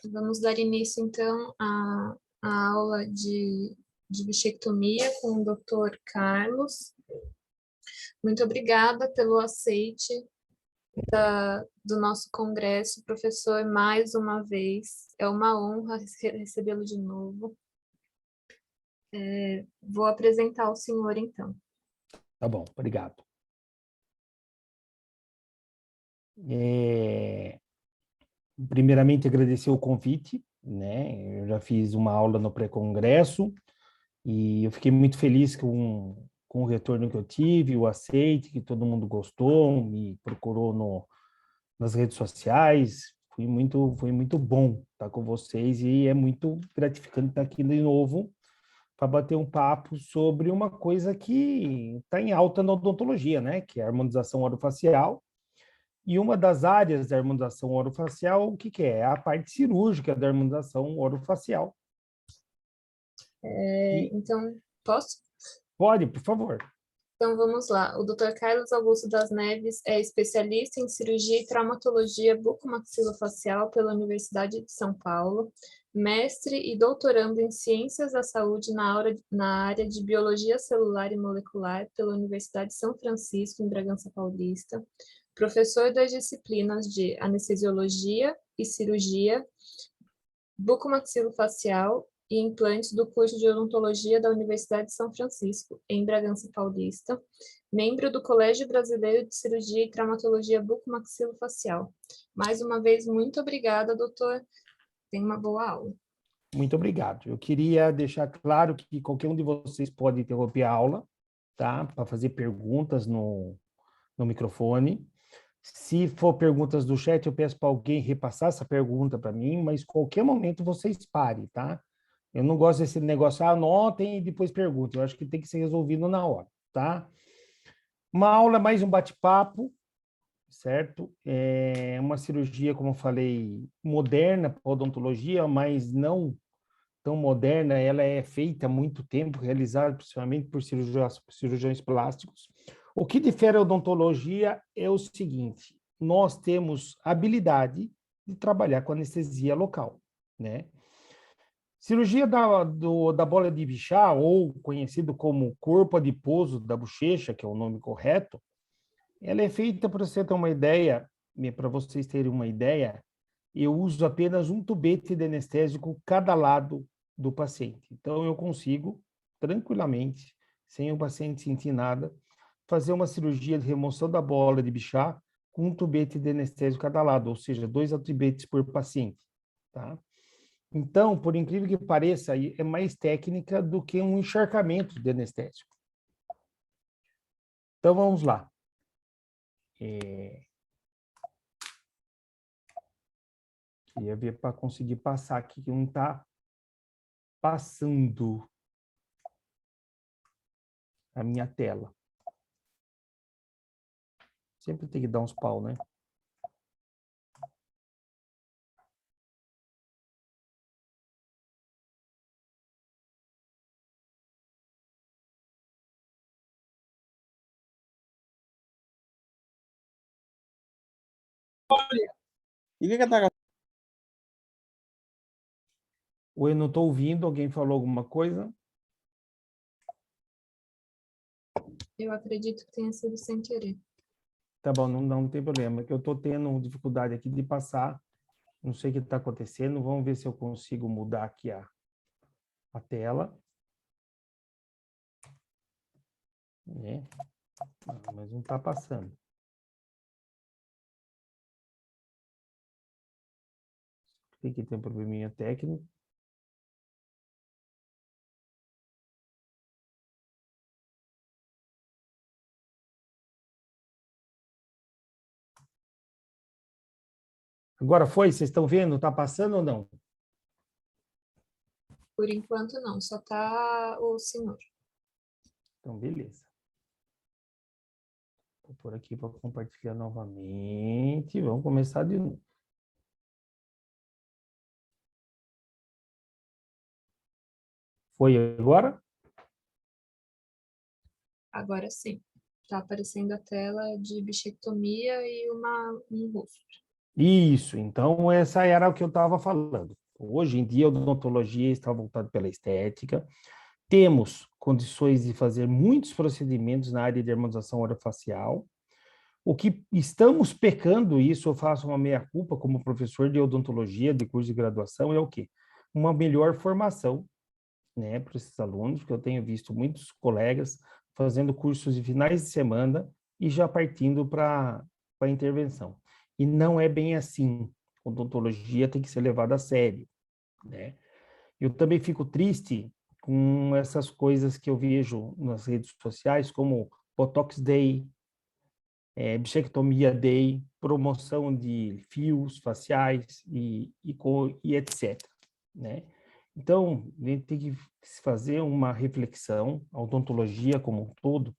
Vamos dar início, então, à aula de bichectomia com o Dr. Carlos. Muito obrigada pelo aceite do nosso congresso, professor, mais uma vez. É uma honra recebê-lo de novo. Vou apresentar o senhor, então. Tá bom, obrigado. Primeiramente, agradecer o convite, né? Eu já fiz uma aula no pré-congresso e eu fiquei muito feliz com o retorno que eu tive, o aceite, que todo mundo gostou, me procurou nas redes sociais. Foi muito bom estar com vocês e é muito gratificante estar aqui de novo para bater um papo sobre uma coisa que está em alta na odontologia, né? Que é a harmonização orofacial. E uma das áreas da harmonização orofacial, o que que é? É a parte cirúrgica da harmonização orofacial. Então, posso? Pode, por favor. Então, vamos lá. O Dr. Carlos Augusto das Neves é especialista em cirurgia e traumatologia bucomaxilofacial pela Universidade de São Paulo, mestre e doutorando em Ciências da Saúde na área de Biologia Celular e Molecular pela Universidade de São Francisco, em Bragança Paulista, professor das disciplinas de Anestesiologia e Cirurgia bucomaxilofacial e implantes do curso de odontologia da Universidade de São Francisco, em Bragança Paulista, membro do Colégio Brasileiro de Cirurgia e Traumatologia Bucomaxilofacial. Mais uma vez, muito obrigada, doutor. Tenha uma boa aula. Muito obrigado. Eu queria deixar claro que qualquer um de vocês pode interromper a aula, tá? Para fazer perguntas no microfone. Se for perguntas do chat, eu peço para alguém repassar essa pergunta para mim, mas qualquer momento vocês parem, tá? Eu não gosto desse negócio, anotem e depois perguntem. Eu acho que tem que ser resolvido na hora, tá? Uma aula, mais um bate-papo, certo? É uma cirurgia, como eu falei, moderna para odontologia, mas não tão moderna. Ela é feita há muito tempo, realizada principalmente por cirurgiões plásticos. O que difere a odontologia é o seguinte: nós temos habilidade de trabalhar com anestesia local, né? Cirurgia da bola de Bichat, ou conhecido como corpo adiposo da bochecha, que é o nome correto, ela é feita, para você ter uma ideia, para vocês terem uma ideia, eu uso apenas um tubete de anestésico cada lado do paciente. Então, eu consigo, tranquilamente, sem o paciente sentir nada, fazer uma cirurgia de remoção da bola de Bichat com um tubete de anestésico cada lado, ou seja, 2 tubetes por paciente, tá? Então, por incrível que pareça, é mais técnica do que um encharcamento de anestésico. Então, vamos lá. Queria ver para conseguir passar aqui, que não está passando a minha tela. Sempre tem que dar uns pau, né? E o que tá... Ou eu não estou ouvindo, alguém falou alguma coisa? Eu acredito que tenha sido sem querer. Tá bom, não tem problema. Eu estou tendo dificuldade aqui de passar. Não sei o que está acontecendo. Vamos ver se eu consigo mudar aqui a tela. Mas não está passando. Tem que ter um probleminha técnico. Agora foi? Vocês estão vendo? Está passando ou não? Por enquanto, não. Só está o senhor. Então, beleza. Vou pôr aqui para compartilhar novamente. Vamos começar de novo. Foi agora? Agora sim. Está aparecendo a tela de bichectomia e um rosto. Isso, então essa era o que eu estava falando. Hoje em dia, a odontologia está voltada pela estética. Temos condições de fazer muitos procedimentos na área de harmonização orofacial. O que estamos pecando, isso eu faço uma meia-culpa como professor de odontologia de curso de graduação, é o quê? Uma melhor formação, né, para esses alunos, que eu tenho visto muitos colegas fazendo cursos de finais de semana e já partindo para a intervenção. E não é bem assim. Odontologia tem que ser levada a sério, né? Eu também fico triste com essas coisas que eu vejo nas redes sociais, como Botox Day, bichectomia Day, promoção de fios faciais e etc., né? Então, a gente tem que fazer uma reflexão, a odontologia como um todo,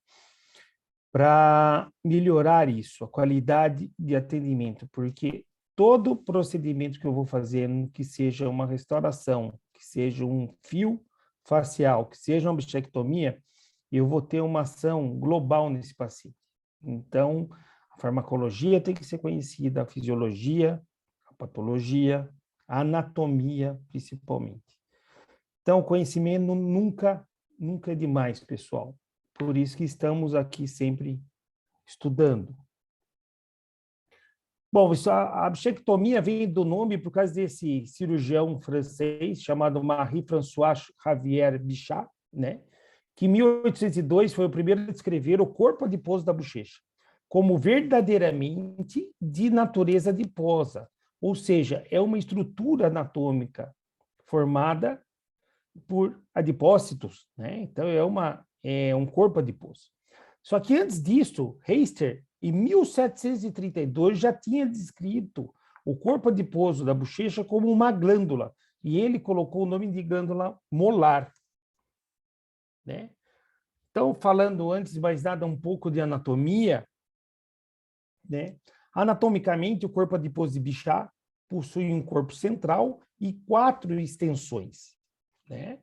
para melhorar isso, a qualidade de atendimento, porque todo procedimento que eu vou fazer, que seja uma restauração, que seja um fio facial, que seja uma bichectomia, eu vou ter uma ação global nesse paciente. Então, a farmacologia tem que ser conhecida, a fisiologia, a patologia, a anatomia, principalmente. Então, o conhecimento nunca é demais, pessoal. Por isso que estamos aqui sempre estudando. Bom, a bichectomia vem do nome por causa desse cirurgião francês chamado Marie-François Xavier Bichat, né? Que em 1802 foi o primeiro a descrever o corpo adiposo da bochecha como verdadeiramente de natureza adiposa, ou seja, é uma estrutura anatômica formada por adipócitos, né? Então é um corpo adiposo. Só que antes disso, Heister, em 1732, já tinha descrito o corpo adiposo da bochecha como uma glândula, e ele colocou o nome de glândula molar, né? Então, falando antes de mais nada um pouco de anatomia, né? Anatomicamente, o corpo adiposo de Bichat possui um corpo central e 4 extensões, né?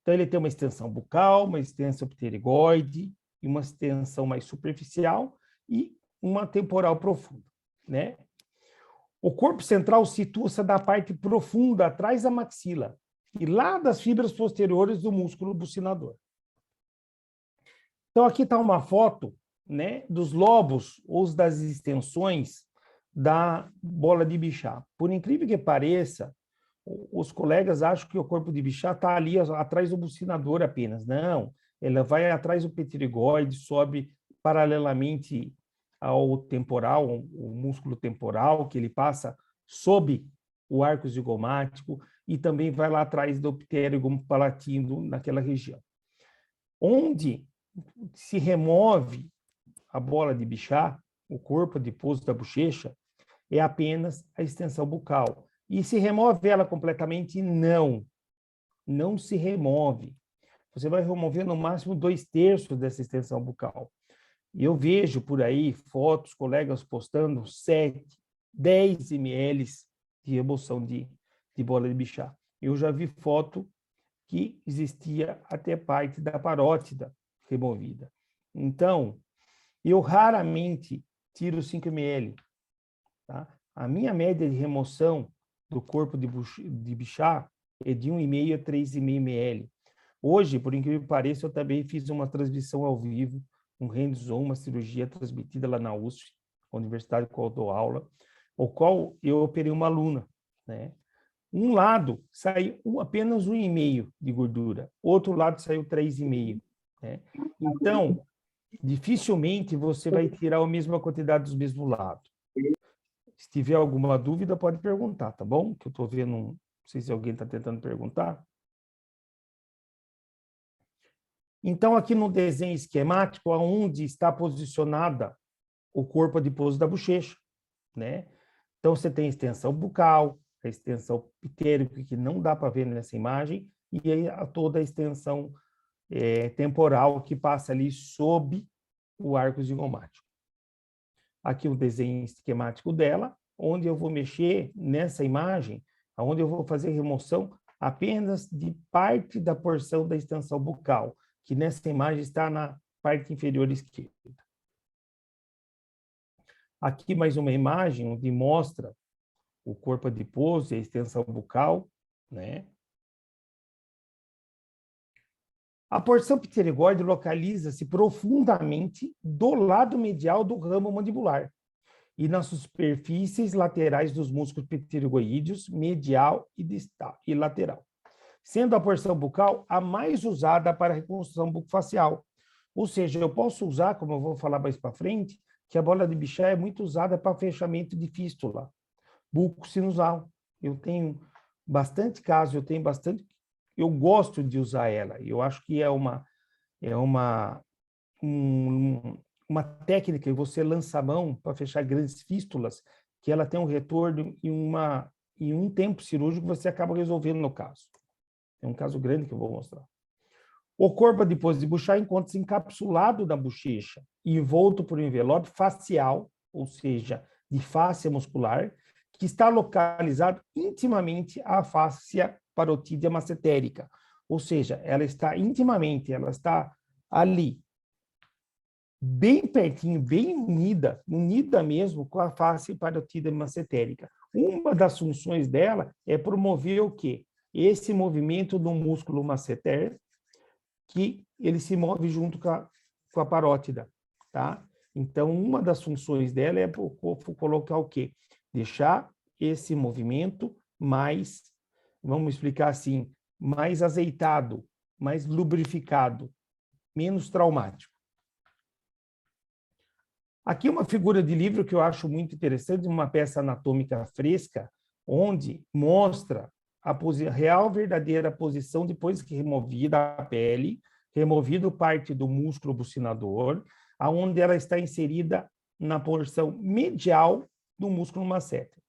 Então, ele tem uma extensão bucal, uma extensão pterigoide, e uma extensão mais superficial e uma temporal profunda, né? O corpo central situa-se da parte profunda, atrás da maxila, e lá das fibras posteriores do músculo bucinador. Então, aqui está uma foto, né, dos lobos ou das extensões da bola de Bichat. Por incrível que pareça, os colegas acham que o corpo de Bichat está ali atrás do bucinador apenas. Não, ela vai atrás do pterigoide, sobe paralelamente ao temporal, o músculo temporal, que ele passa sob o arco zigomático, e também vai lá atrás do pterigo palatino, naquela região. Onde se remove a bola de Bichat, o corpo adiposo da bochecha, é apenas a extensão bucal. E se remove ela completamente? Não. Não se remove. Você vai remover no máximo 2/3 dessa extensão bucal. E eu vejo por aí fotos, colegas postando 7, 10 ml de remoção de bola de Bichat. Eu já vi foto que existia até parte da parótida removida. Então, eu raramente tiro 5 ml. Tá? A minha média de remoção do corpo de Bichat é de 1,5 a 3,5 ml. Hoje, por incrível que pareça, eu também fiz uma transmissão ao vivo, um hands-on, uma cirurgia transmitida lá na USP, a universidade com qual eu dou aula, o qual eu operei uma aluna, né? Um lado saiu apenas 1,5 de gordura, outro lado saiu 3,5, né? Então, dificilmente você vai tirar a mesma quantidade dos mesmos lados. Se tiver alguma dúvida, pode perguntar, tá bom? Que eu estou vendo, não sei se alguém está tentando perguntar. Então, aqui no desenho esquemático, onde está posicionada o corpo adiposo da bochecha, né? Então, você tem a extensão bucal, a extensão pitérica, que não dá para ver nessa imagem, e aí toda a extensão temporal que passa ali sob o arco zigomático. Aqui o desenho esquemático dela, onde eu vou mexer nessa imagem, onde eu vou fazer remoção apenas de parte da porção da extensão bucal, que nessa imagem está na parte inferior esquerda. Aqui mais uma imagem onde mostra o corpo adiposo e a extensão bucal, né? A porção pterigóide localiza-se profundamente do lado medial do ramo mandibular e nas superfícies laterais dos músculos pterigoídeos, medial e distal e lateral, sendo a porção bucal a mais usada para a reconstrução bucofacial. Ou seja, eu posso usar, como eu vou falar mais para frente, que a bola de Bichat é muito usada para fechamento de fístula bucosinusal. Eu tenho bastante casos, eu gosto de usar ela. Eu acho que é uma técnica que você lança a mão para fechar grandes fístulas, que ela tem um retorno em um tempo cirúrgico você acaba resolvendo no caso. É um caso grande que eu vou mostrar. O corpo adiposo de Bichat encontra-se encapsulado na bochecha e envolto por um envelope facial, ou seja, de fáscia muscular, que está localizado intimamente à fáscia parotídea massetérica. Ou seja, ela está ali, bem pertinho, bem unida mesmo com a face parotídea massetérica. Uma das funções dela é promover o quê? Esse movimento do músculo masseter, que ele se move junto com a parótida, tá? Então, uma das funções dela é colocar o quê? Deixar esse movimento mais, vamos explicar assim, mais azeitado, mais lubrificado, menos traumático. Aqui uma figura de livro que eu acho muito interessante, uma peça anatômica fresca, onde mostra a real verdadeira posição depois que removida a pele, removido parte do músculo bucinador, aonde ela está inserida na porção medial do músculo masseter.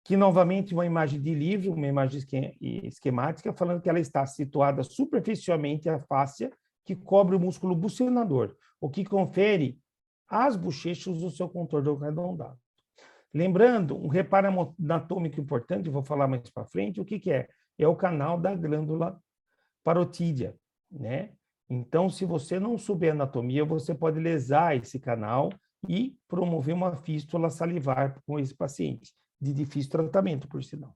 Que, novamente, uma imagem de livro, uma imagem esquemática, falando que ela está situada superficialmente à fáscia que cobre o músculo bucinador, o que confere às bochechas o seu contorno arredondado. Lembrando, um reparo anatômico importante, vou falar mais para frente, o que é? É o canal da glândula parotídea, né? Então, se você não souber anatomia, você pode lesar esse canal e promover uma fístula salivar com esse paciente, de difícil tratamento, por sinal.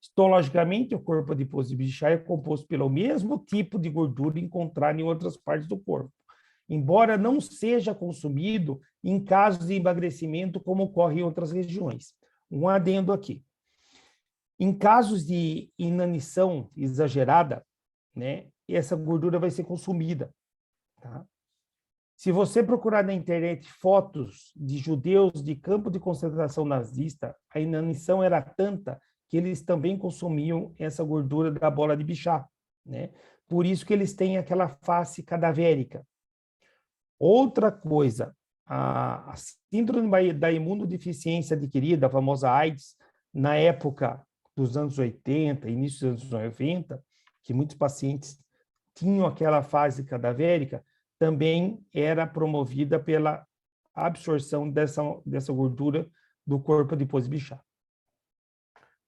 Histologicamente, o corpo adiposo de Bichat é composto pelo mesmo tipo de gordura encontrada em outras partes do corpo, embora não seja consumido em casos de emagrecimento, como ocorre em outras regiões. Um adendo aqui. Em casos de inanição exagerada, né, essa gordura vai ser consumida. Tá? Se você procurar na internet fotos de judeus de campo de concentração nazista, a inanição era tanta que eles também consumiam essa gordura da bola de Bichat, né? Por isso que eles têm aquela face cadavérica. Outra coisa, a síndrome da imunodeficiência adquirida, a famosa AIDS, na época dos anos 80, início dos anos 90, que muitos pacientes tinham aquela fase cadavérica, também era promovida pela absorção dessa gordura do corpo adiposo de Bichat.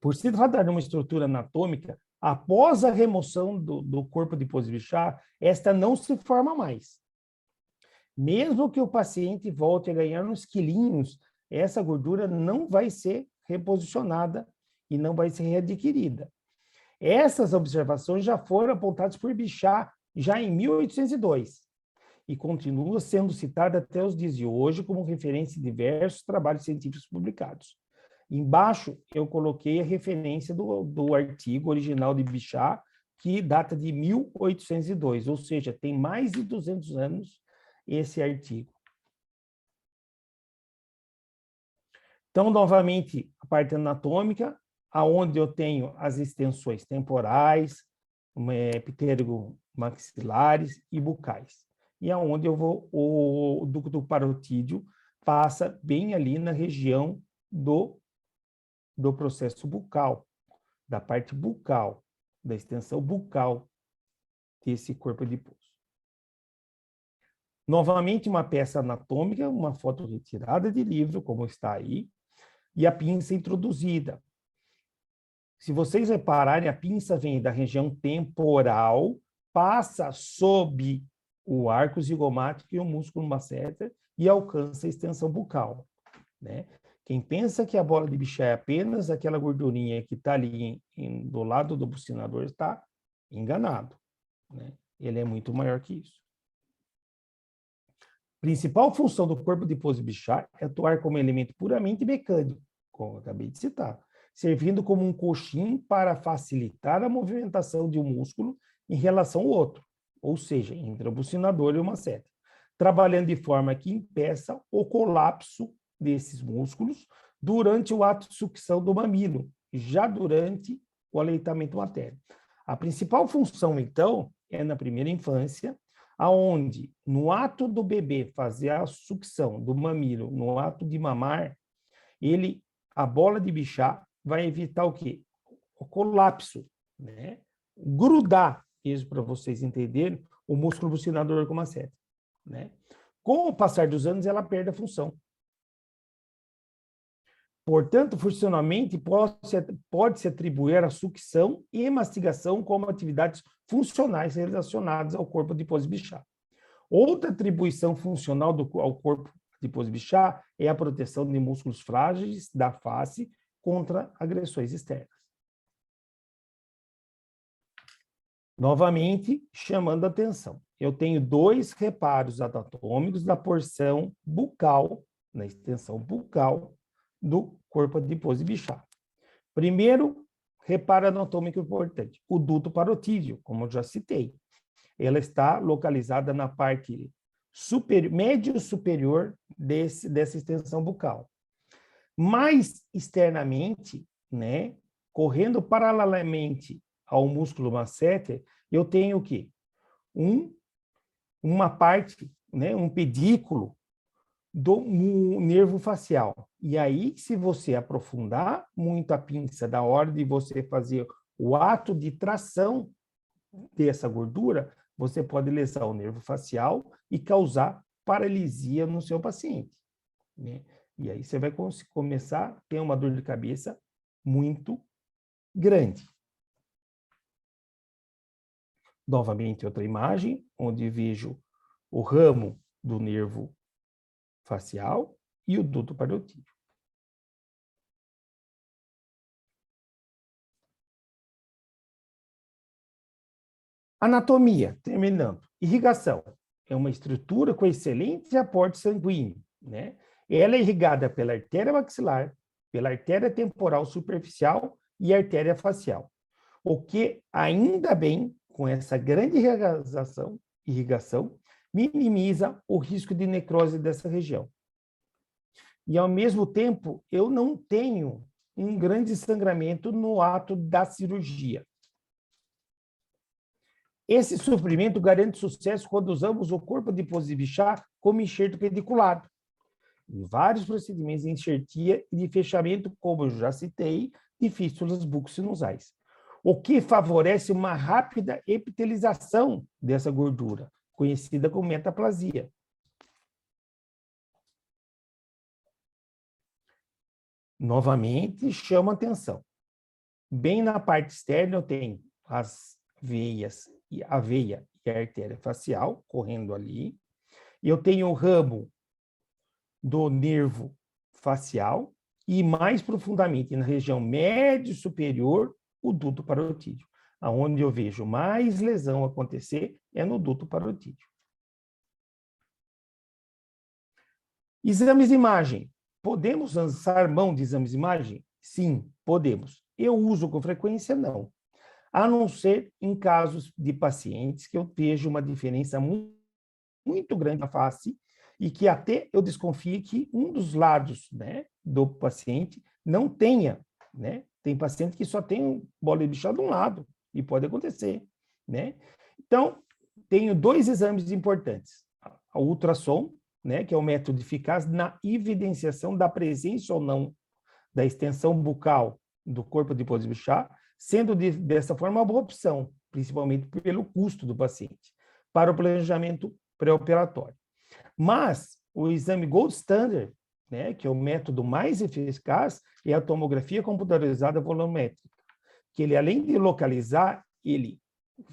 Por se tratar de uma estrutura anatômica, após a remoção do corpo adiposo de Bichat, esta não se forma mais. Mesmo que o paciente volte a ganhar uns quilinhos, essa gordura não vai ser reposicionada e não vai ser readquirida. Essas observações já foram apontadas por Bichat já em 1802 e continua sendo citada até os dias de hoje como referência em diversos trabalhos científicos publicados. Embaixo eu coloquei a referência do artigo original de Bichat, que data de 1802, ou seja, tem mais de 200 anos esse artigo. Então, novamente, a parte anatômica, aonde eu tenho as extensões temporais, pterigomaxilares e bucais. E aonde eu vou, o ducto parotídeo passa bem ali na região do processo bucal, da parte bucal, da extensão bucal desse corpo adiposo. Novamente, uma peça anatômica, uma foto retirada de livro, como está aí, e a pinça introduzida. Se vocês repararem, a pinça vem da região temporal, passa sob o arco zigomático e o músculo masseter e alcança a extensão bucal, né? Quem pensa que a bola de Bichat é apenas aquela gordurinha que está ali do lado do bucinador está enganado, né? Ele é muito maior que isso. Principal função do corpo de pouso de Bichat é atuar como elemento puramente mecânico, como eu acabei de citar, servindo como um coxim para facilitar a movimentação de um músculo em relação ao outro, ou seja, entre o bucinador e uma seta, trabalhando de forma que impeça o colapso desses músculos durante o ato de sucção do mamilo, já durante o aleitamento materno. A principal função, então, é na primeira infância, aonde no ato do bebê fazer a sucção do mamilo, no ato de mamar, a bola de Bichat vai evitar o quê? O colapso, né? Grudar, isso para vocês entenderem, o músculo bucinador com uma seta, né? Com o passar dos anos, ela perde a função. Portanto, funcionalmente, pode-se atribuir a sucção e mastigação como atividades funcionais relacionadas ao corpo de pouso de Bichat. Outra atribuição funcional ao corpo de pouso de Bichat é a proteção de músculos frágeis da face contra agressões externas. Novamente, chamando a atenção, eu tenho 2 reparos anatômicos da porção bucal, na extensão bucal, do corpo de pouso de Bichat. Primeiro, reparo anatômico importante, o duto parotídeo, como eu já citei. Ela está localizada na parte médio superior dessa extensão bucal. Mais externamente, né, correndo paralelamente ao músculo masseter, eu tenho o quê? Uma parte, né, um pedículo do nervo facial. E aí, se você aprofundar muito a pinça da hora de você fazer o ato de tração dessa gordura, você pode lesar o nervo facial e causar paralisia no seu paciente, né? E aí você vai começar a ter uma dor de cabeça muito grande. Novamente, outra imagem, onde vejo o ramo do nervo facial e o duto parotídeo. Anatomia, terminando. Irrigação é uma estrutura com excelente aporte sanguíneo, né? Ela é irrigada pela artéria maxilar, pela artéria temporal superficial e artéria facial. O que, ainda bem, com essa grande irrigação, minimiza o risco de necrose dessa região. E, ao mesmo tempo, eu não tenho um grande sangramento no ato da cirurgia. Esse suprimento garante sucesso quando usamos o corpo de pouso de Bichat como enxerto pediculado. Em vários procedimentos de enxertia e de fechamento, como eu já citei, de fístulas bucosinusais, o que favorece uma rápida epitelização dessa gordura, conhecida como metaplasia. Novamente, chama atenção. Bem na parte externa, eu tenho as veias, a veia e a artéria facial correndo ali. Eu tenho o ramo do nervo facial e, mais profundamente, na região médio superior, o duto parotídeo. Aonde eu vejo mais lesão acontecer é no duto parotídeo. Exames de imagem. Podemos lançar mão de exames de imagem? Sim, podemos. Eu uso com frequência? Não. A não ser em casos de pacientes que eu vejo uma diferença muito grande na face e que até eu desconfie que um dos lados, né, do paciente não tenha, né? Tem paciente que só tem bola de Bichat de um lado, e pode acontecer, né? Então, tenho 2 exames importantes. O ultrassom, né, que é o método eficaz na evidenciação da presença ou não da extensão bucal do corpo de pouso de Bichat, sendo dessa forma uma boa opção, principalmente pelo custo do paciente, para o planejamento pré-operatório. Mas o exame gold standard, né, que é o método mais eficaz, é a tomografia computadorizada volumétrica, que ele, além de localizar, ele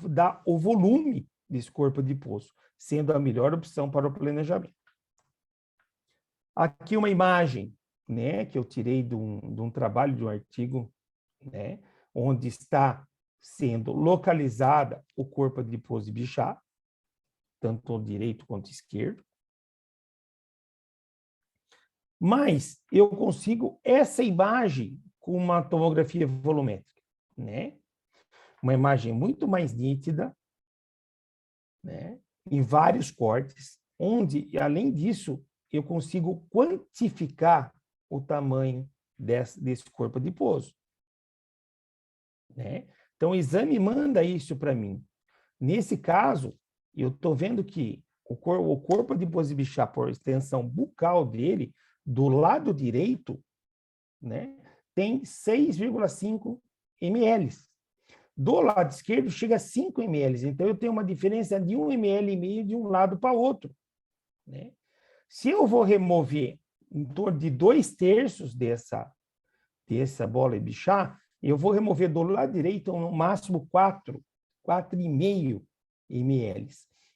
dá o volume desse corpo de pouso, sendo a melhor opção para o planejamento. Aqui uma imagem, né, que eu tirei de um trabalho, de um artigo, né, onde está sendo localizada o corpo adiposo de Bichat, tanto o direito quanto o esquerdo. Mas eu consigo essa imagem com uma tomografia volumétrica, né? Uma imagem muito mais nítida, né? Em vários cortes, onde, além disso, eu consigo quantificar o tamanho desse corpo adiposo, né? Então, o exame manda isso para mim. Nesse caso, eu estou vendo que o corpo adiposo de Bichat, por extensão bucal dele, do lado direito, né, tem 6,5 ml. Do lado esquerdo chega a 5 ml. Então, eu tenho uma diferença de 1,5 ml de um lado para o outro, né? Se eu vou remover em torno de 2/3 dessa bola de Bichat, eu vou remover do lado direito no máximo 4,5 ml.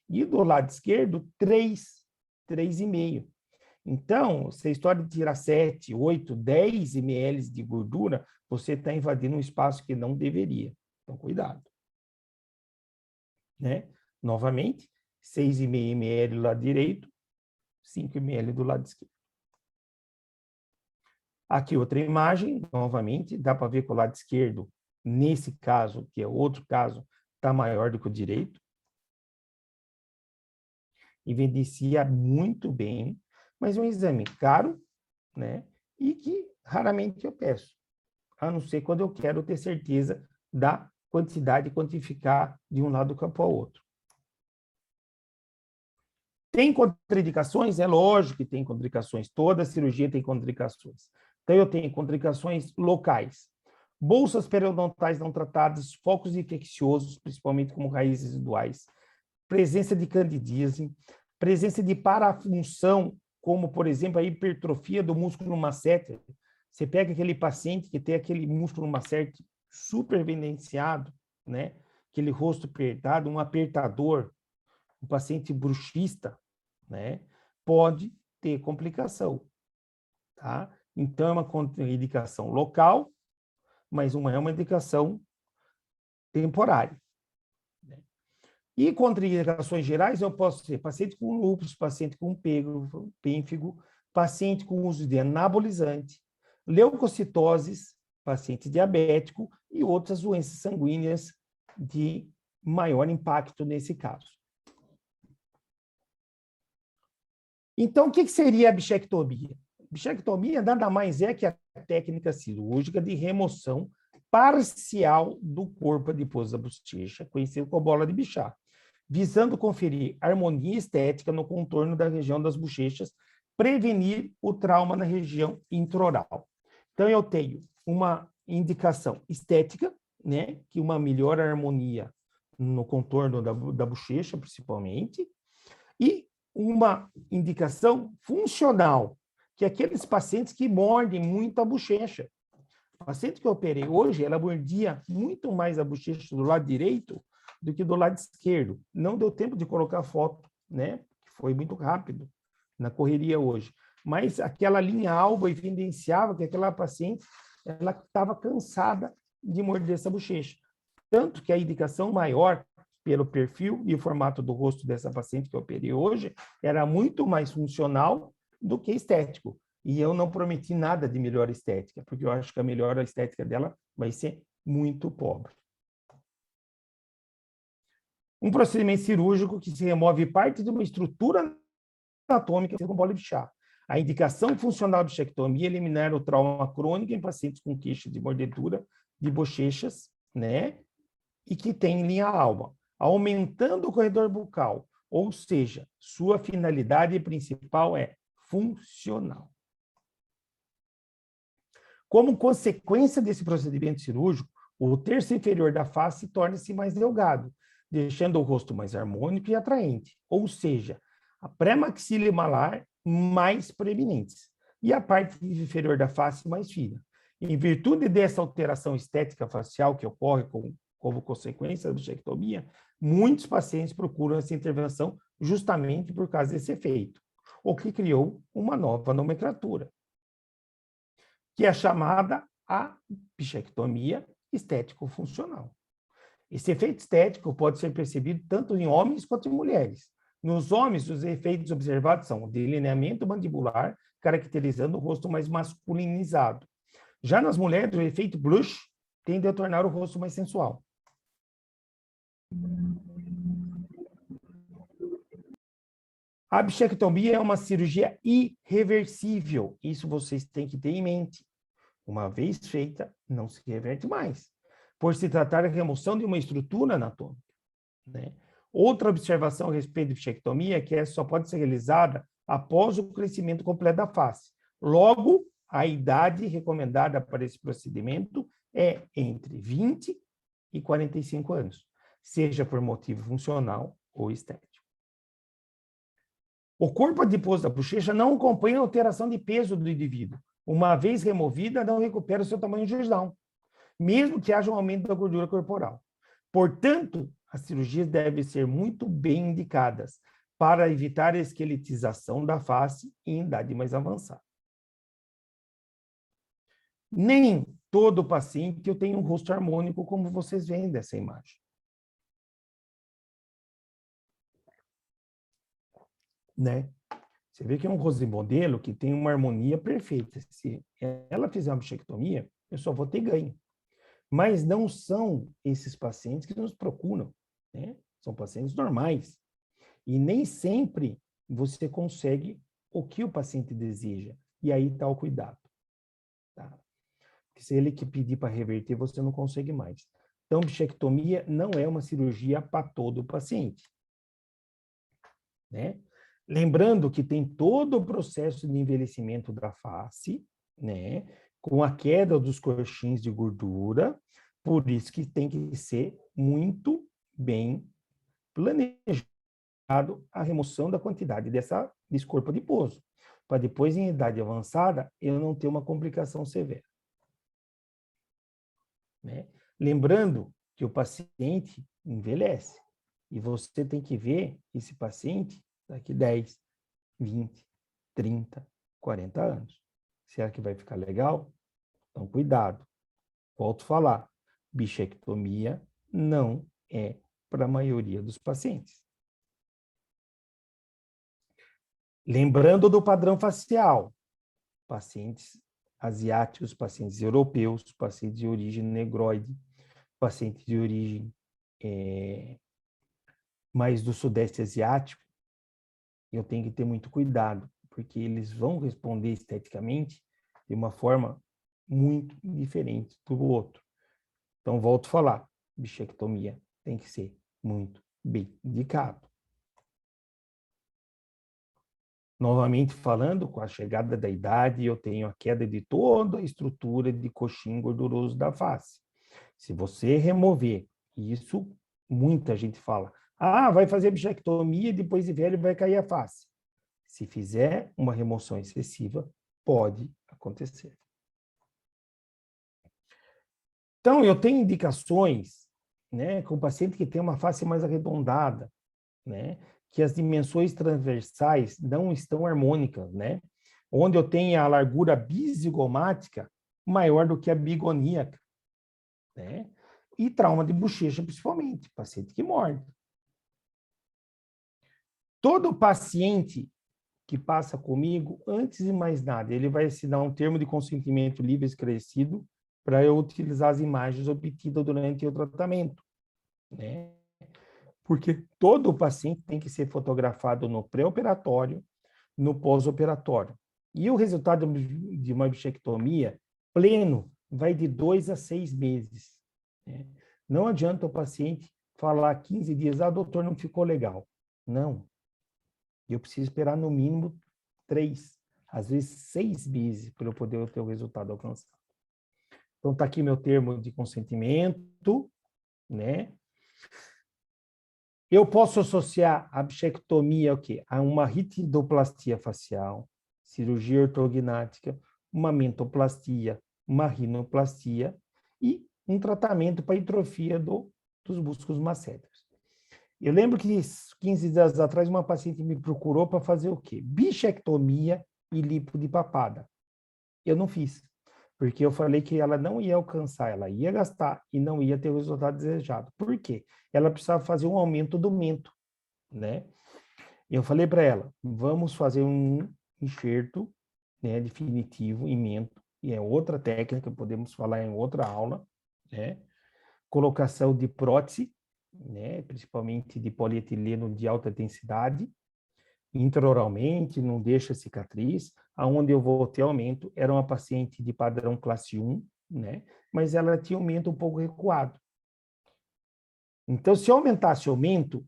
E do lado esquerdo, 3,5. Então, se a história de tirar 7, 8, 10 ml de gordura, você está invadindo um espaço que não deveria. Então, cuidado. Né? Novamente, 6,5 ml do lado direito, 5 ml do lado esquerdo. Aqui outra imagem, novamente, dá para ver que o lado esquerdo, nesse caso, que é outro caso, está maior do que o direito. Evidencia muito bem, mas é um exame caro, né? E que raramente eu peço, a não ser quando eu quero ter certeza da quantidade e quantificar de um lado do campo ao outro. Tem contraindicações? É lógico que tem contraindicações. Toda cirurgia tem contraindicações. Então, eu tenho contraindicações locais. Bolsas periodontais não tratadas, focos infecciosos, principalmente como raízes residuais, presença de candidíase, presença de parafunção, como, por exemplo, a hipertrofia do músculo masseter. Você pega aquele paciente que tem aquele músculo masseter super evidenciado, né? Aquele rosto apertado, um apertador, um paciente bruxista, né? Pode ter complicação, tá? Então, é uma contraindicação local, mas não é uma indicação temporária. E contraindicações gerais, eu posso ser paciente com lúpus, paciente com pênfigo, paciente com uso de anabolizante, leucocitoses, paciente diabético e outras doenças sanguíneas de maior impacto nesse caso. Então, o que seria a bichectomia? Bichectomia nada mais é que a técnica cirúrgica de remoção parcial do corpo adiposo da bochecha, conhecido como bola de Bichat, visando conferir harmonia estética no contorno da região das bochechas, prevenir o trauma na região intraoral. Então, eu tenho uma indicação estética, né, que uma melhor harmonia no contorno da bochecha, principalmente, e uma indicação funcional, que é aqueles pacientes que mordem muito a bochecha. A paciente que eu operei hoje, ela mordia muito mais a bochecha do lado direito do que do lado esquerdo. Não deu tempo de colocar foto, né? Foi muito rápido na correria hoje. Mas aquela linha alba evidenciava que aquela paciente ela estava cansada de morder essa bochecha. Tanto que a indicação maior pelo perfil e o formato do rosto dessa paciente que eu operei hoje era muito mais funcional do que estético. E eu não prometi nada de melhor estética, porque eu acho que a melhor estética dela vai ser muito pobre. Um procedimento cirúrgico que se remove parte de uma estrutura anatômica com bola de Bichat. A indicação funcional de bichectomia é eliminar o trauma crônico em pacientes com queixa de mordedura de bochechas, né? E que tem linha alba, aumentando o corredor bucal, ou seja, sua finalidade principal é funcional. Como consequência desse procedimento cirúrgico, o terço inferior da face torna-se mais delgado, deixando o rosto mais harmônico e atraente, ou seja, a pré-maxila malar mais preeminentes e a parte inferior da face mais fina. Em virtude dessa alteração estética facial que ocorre como consequência da bichectomia, muitos pacientes procuram essa intervenção justamente por causa desse efeito. o que criou uma nova nomenclatura, que é chamada a bichectomia estético-funcional. Esse efeito estético pode ser percebido tanto em homens quanto em mulheres. Nos homens, os efeitos observados são o delineamento mandibular, caracterizando o rosto mais masculinizado. Já nas mulheres, o efeito blush tende a tornar o rosto mais sensual. A bichectomia é uma cirurgia irreversível. Isso vocês têm que ter em mente. Uma vez feita, não se reverte mais, por se tratar da remoção de uma estrutura anatômica, né? Outra observação a respeito de bichectomia é que essa só pode ser realizada após o crescimento completo da face. Logo, a idade recomendada para esse procedimento é entre 20 e 45 anos, seja por motivo funcional ou estético. O corpo adiposo da bochecha não acompanha a alteração de peso do indivíduo. Uma vez removida, não recupera o seu tamanho gestual, mesmo que haja um aumento da gordura corporal. Portanto, as cirurgias devem ser muito bem indicadas para evitar a esqueletização da face em idade mais avançada. Nem todo paciente tem um rosto harmônico, como vocês veem dessa imagem. Né? Você vê que é um rosto de modelo que tem uma harmonia perfeita. Se ela fizer uma bichectomia, eu só vou ter ganho. Mas não são esses pacientes que nos procuram, né? São pacientes normais. E nem sempre você consegue o que o paciente deseja. E aí está o cuidado. Tá? Porque se ele que pedir para reverter, você não consegue mais. Então, bichectomia não é uma cirurgia para todo paciente. Né? Lembrando que tem todo o processo de envelhecimento da face, né? Com a queda dos coxins de gordura, por isso que tem que ser muito bem planejado a remoção da quantidade desse corpo adiposo, para depois, em idade avançada, eu não ter uma complicação severa. Né? Lembrando que o paciente envelhece, e você tem que ver esse paciente daqui 10, 20, 30, 40 anos. Será que vai ficar legal? Então, cuidado. Volto a falar, bichectomia não é para a maioria dos pacientes. Lembrando do padrão facial, pacientes asiáticos, pacientes europeus, pacientes de origem negroide, pacientes de origem mais do sudeste asiático, eu tenho que ter muito cuidado, porque eles vão responder esteticamente de uma forma muito diferente do outro. Então, volto a falar, bichectomia tem que ser muito bem indicado. Novamente falando, com a chegada da idade, eu tenho a queda de toda a estrutura de coxim gorduroso da face. Se você remover, e isso muita gente fala, vai fazer bichectomia e depois de velho vai cair a face. Se fizer uma remoção excessiva, pode acontecer. Então, eu tenho indicações, né, com o paciente que tem uma face mais arredondada, né, que as dimensões transversais não estão harmônicas, né, onde eu tenho a largura bizigomática maior do que a bigoníaca, né, e trauma de bochecha, principalmente, paciente que morde. Todo paciente que passa comigo, antes de mais nada, ele vai assinar um termo de consentimento livre esclarecido para eu utilizar as imagens obtidas durante o tratamento, né? Porque todo paciente tem que ser fotografado no pré-operatório, no pós-operatório. E o resultado de uma bichectomia pleno vai de 2 a 6 meses. Né? Não adianta o paciente falar 15 dias, doutor, não ficou legal. Não. Eu preciso esperar no mínimo 3, às vezes 6 meses para eu poder ter o resultado alcançado. Então, está aqui meu termo de consentimento, né? Eu posso associar a bichectomia ao quê? A uma ritidoplastia facial, cirurgia ortognática, uma mentoplastia, uma rinoplastia e um tratamento para hitrofia dos músculos masséteres. Eu lembro que 15 dias atrás uma paciente me procurou para fazer o quê? Bichectomia e lipo de papada. Eu não fiz, porque eu falei que ela não ia alcançar, ela ia gastar e não ia ter o resultado desejado. Por quê? Ela precisava fazer um aumento do mento, né? Eu falei para ela, vamos fazer um enxerto, né, definitivo em mento, e é outra técnica, podemos falar em outra aula, né? Colocação de prótese, né, principalmente de polietileno de alta densidade, intraoralmente, não deixa cicatriz. Aonde eu vou ter aumento era uma paciente de padrão classe 1, né, mas ela tinha aumento um pouco recuado. Então, se eu aumentasse o aumento,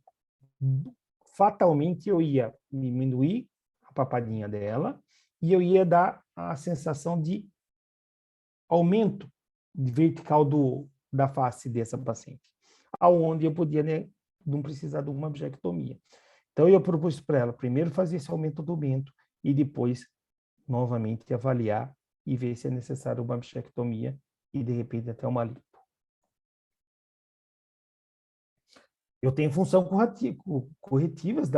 fatalmente eu ia diminuir a papadinha dela e eu ia dar a sensação de aumento vertical da face dessa paciente, aonde eu podia, né, não precisar de uma bichectomia. Então, eu propus para ela primeiro fazer esse aumento do mento e depois, novamente, avaliar e ver se é necessário uma bichectomia e, de repente, até uma lipo. Eu tenho função corretivas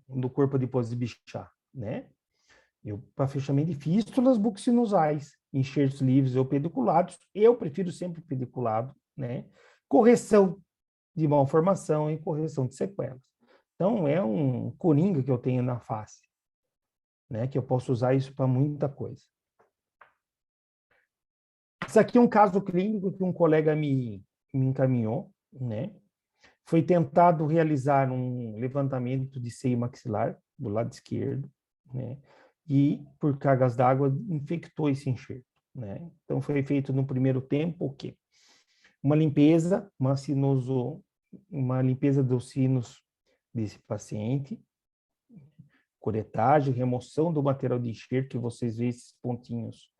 do corpo depois de bichar, né? Para fechamento de fístulas buccinusais, enxertos livres ou pediculados, eu prefiro sempre pediculado, né? Correção de malformação e correção de sequelas. Então, é um coringa que eu tenho na face, né? Que eu posso usar isso para muita coisa. Isso aqui é um caso clínico que um colega me encaminhou, né? Foi tentado realizar um levantamento de seio maxilar do lado esquerdo, né? E, por cargas d'água, infectou esse enxerto, né? Então, foi feito no primeiro tempo o quê? Uma limpeza, uma limpeza dos sinos desse paciente, curetagem, remoção do material de enxerto, que vocês veem esses pontinhos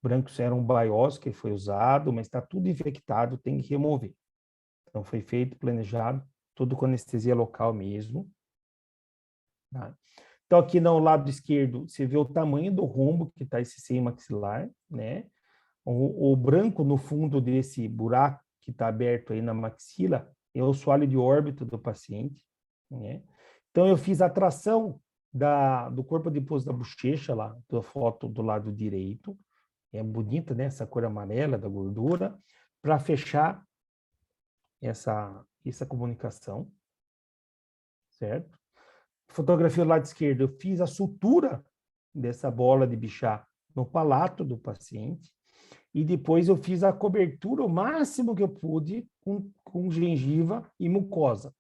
brancos eram baiós que foi usado, mas está tudo infectado, tem que remover. Então, foi feito, planejado, tudo com anestesia local mesmo. Tá? Então, aqui no lado esquerdo, você vê o tamanho do rombo que está esse seio maxilar, né? O branco no fundo desse buraco que está aberto aí na maxila é o assoalho de órbita do paciente, né? Então, eu fiz a tração do corpo depois da bochecha lá, da foto do lado direito. É bonita, né? Essa cor amarela da gordura, para fechar essa comunicação, certo? Fotografia do lado esquerdo, eu fiz a sutura dessa bola de bichar no palato do paciente e depois eu fiz a cobertura o máximo que eu pude com gengiva e mucosa.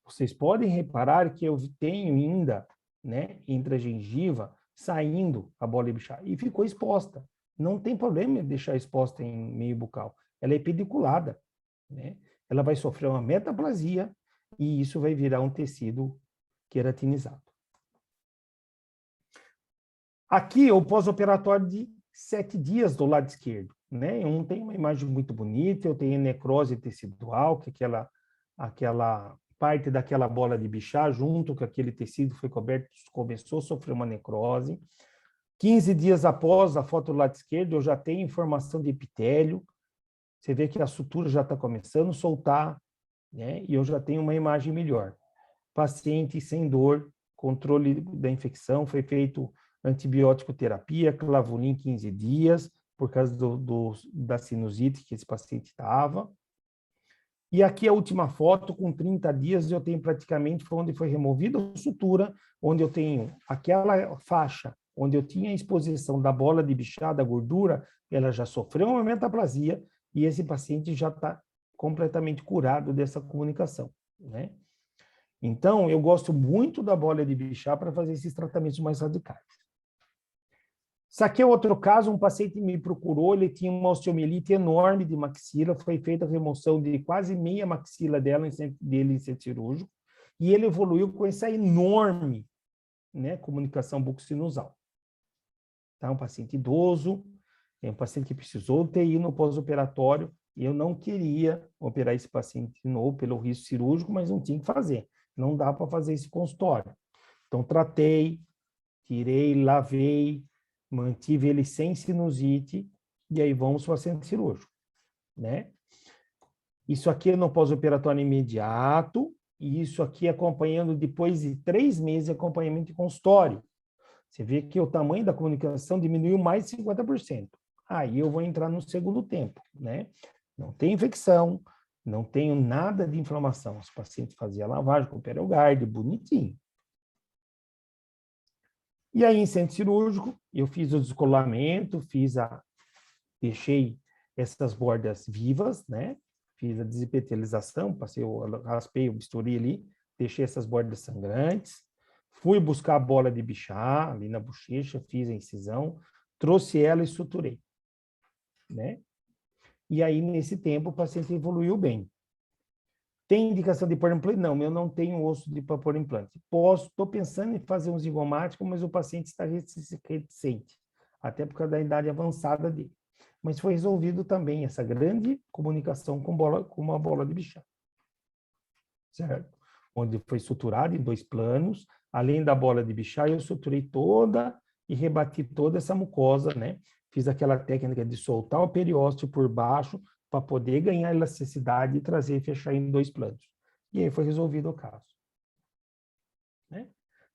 Vocês podem reparar que eu tenho ainda, né, entre a gengiva, saindo a bola de bichar e ficou exposta. Não tem problema deixar exposta em meio bucal. Ela é pediculada, né? Ela vai sofrer uma metaplasia e isso vai virar um tecido queratinizado. Aqui, o pós-operatório de 7 dias do lado esquerdo, né? Eu não tenho uma imagem muito bonita, eu tenho necrose tecidual, que aquela parte daquela bola de bichar, junto com aquele tecido foi coberto, começou a sofrer uma necrose. 15 dias após a foto do lado esquerdo, eu já tenho informação de epitélio, você vê que a sutura já está começando a soltar, né? E eu já tenho uma imagem melhor. Paciente sem dor, controle da infecção, foi feito antibiótico terapia, clavulin 15 dias, por causa da sinusite que esse paciente estava. E aqui a última foto, com 30 dias, eu tenho praticamente onde foi removida a sutura, onde eu tenho aquela faixa, onde eu tinha a exposição da bola de bichar, da gordura, ela já sofreu uma metaplasia, e esse paciente já está completamente curado dessa comunicação, né? Então, eu gosto muito da bola de bichar para fazer esses tratamentos mais radicais. Isso aqui é outro caso, um paciente me procurou, ele tinha uma osteomielite enorme de maxila, foi feita a remoção de quase meia maxila dele em centro cirúrgico, e ele evoluiu com essa enorme, né, comunicação buccosinusal. Tá? Um paciente idoso, é um paciente que precisou UTI no pós-operatório, e eu não queria operar esse paciente de novo pelo risco cirúrgico, mas não tinha que fazer. Não dá para fazer esse consultório. Então, tratei, tirei, lavei, mantive ele sem sinusite, e aí vamos para o centro cirúrgico, né? Isso aqui é no pós-operatório imediato, e isso aqui acompanhando depois de 3 meses de acompanhamento de consultório. Você vê que o tamanho da comunicação diminuiu mais de 50%. Aí eu vou entrar no segundo tempo, né? Não tem infecção, não tenho nada de inflamação. Os pacientes faziam lavagem com Perelgard, bonitinho. E aí, em centro cirúrgico, eu fiz o descolamento, deixei essas bordas vivas, né? Fiz a desepitelização, raspei o bisturi ali, deixei essas bordas sangrantes, fui buscar a bola de Bichat ali na bochecha, fiz a incisão, trouxe ela e suturei, né? E aí, nesse tempo, o paciente evoluiu bem. Tem indicação de pôr implante? Não, eu não tenho osso para pôr implante. Estou pensando em fazer um zigomático, mas o paciente está reticente, até por causa da idade avançada dele. Mas foi resolvido também essa grande comunicação com uma bola de Bichat, certo? Onde foi suturado em 2 planos, além da bola de Bichat, eu suturei toda e rebati toda essa mucosa, né? Fiz aquela técnica de soltar o periósteo por baixo para poder ganhar elasticidade e trazer e fechar em 2 planos. E aí foi resolvido o caso, né?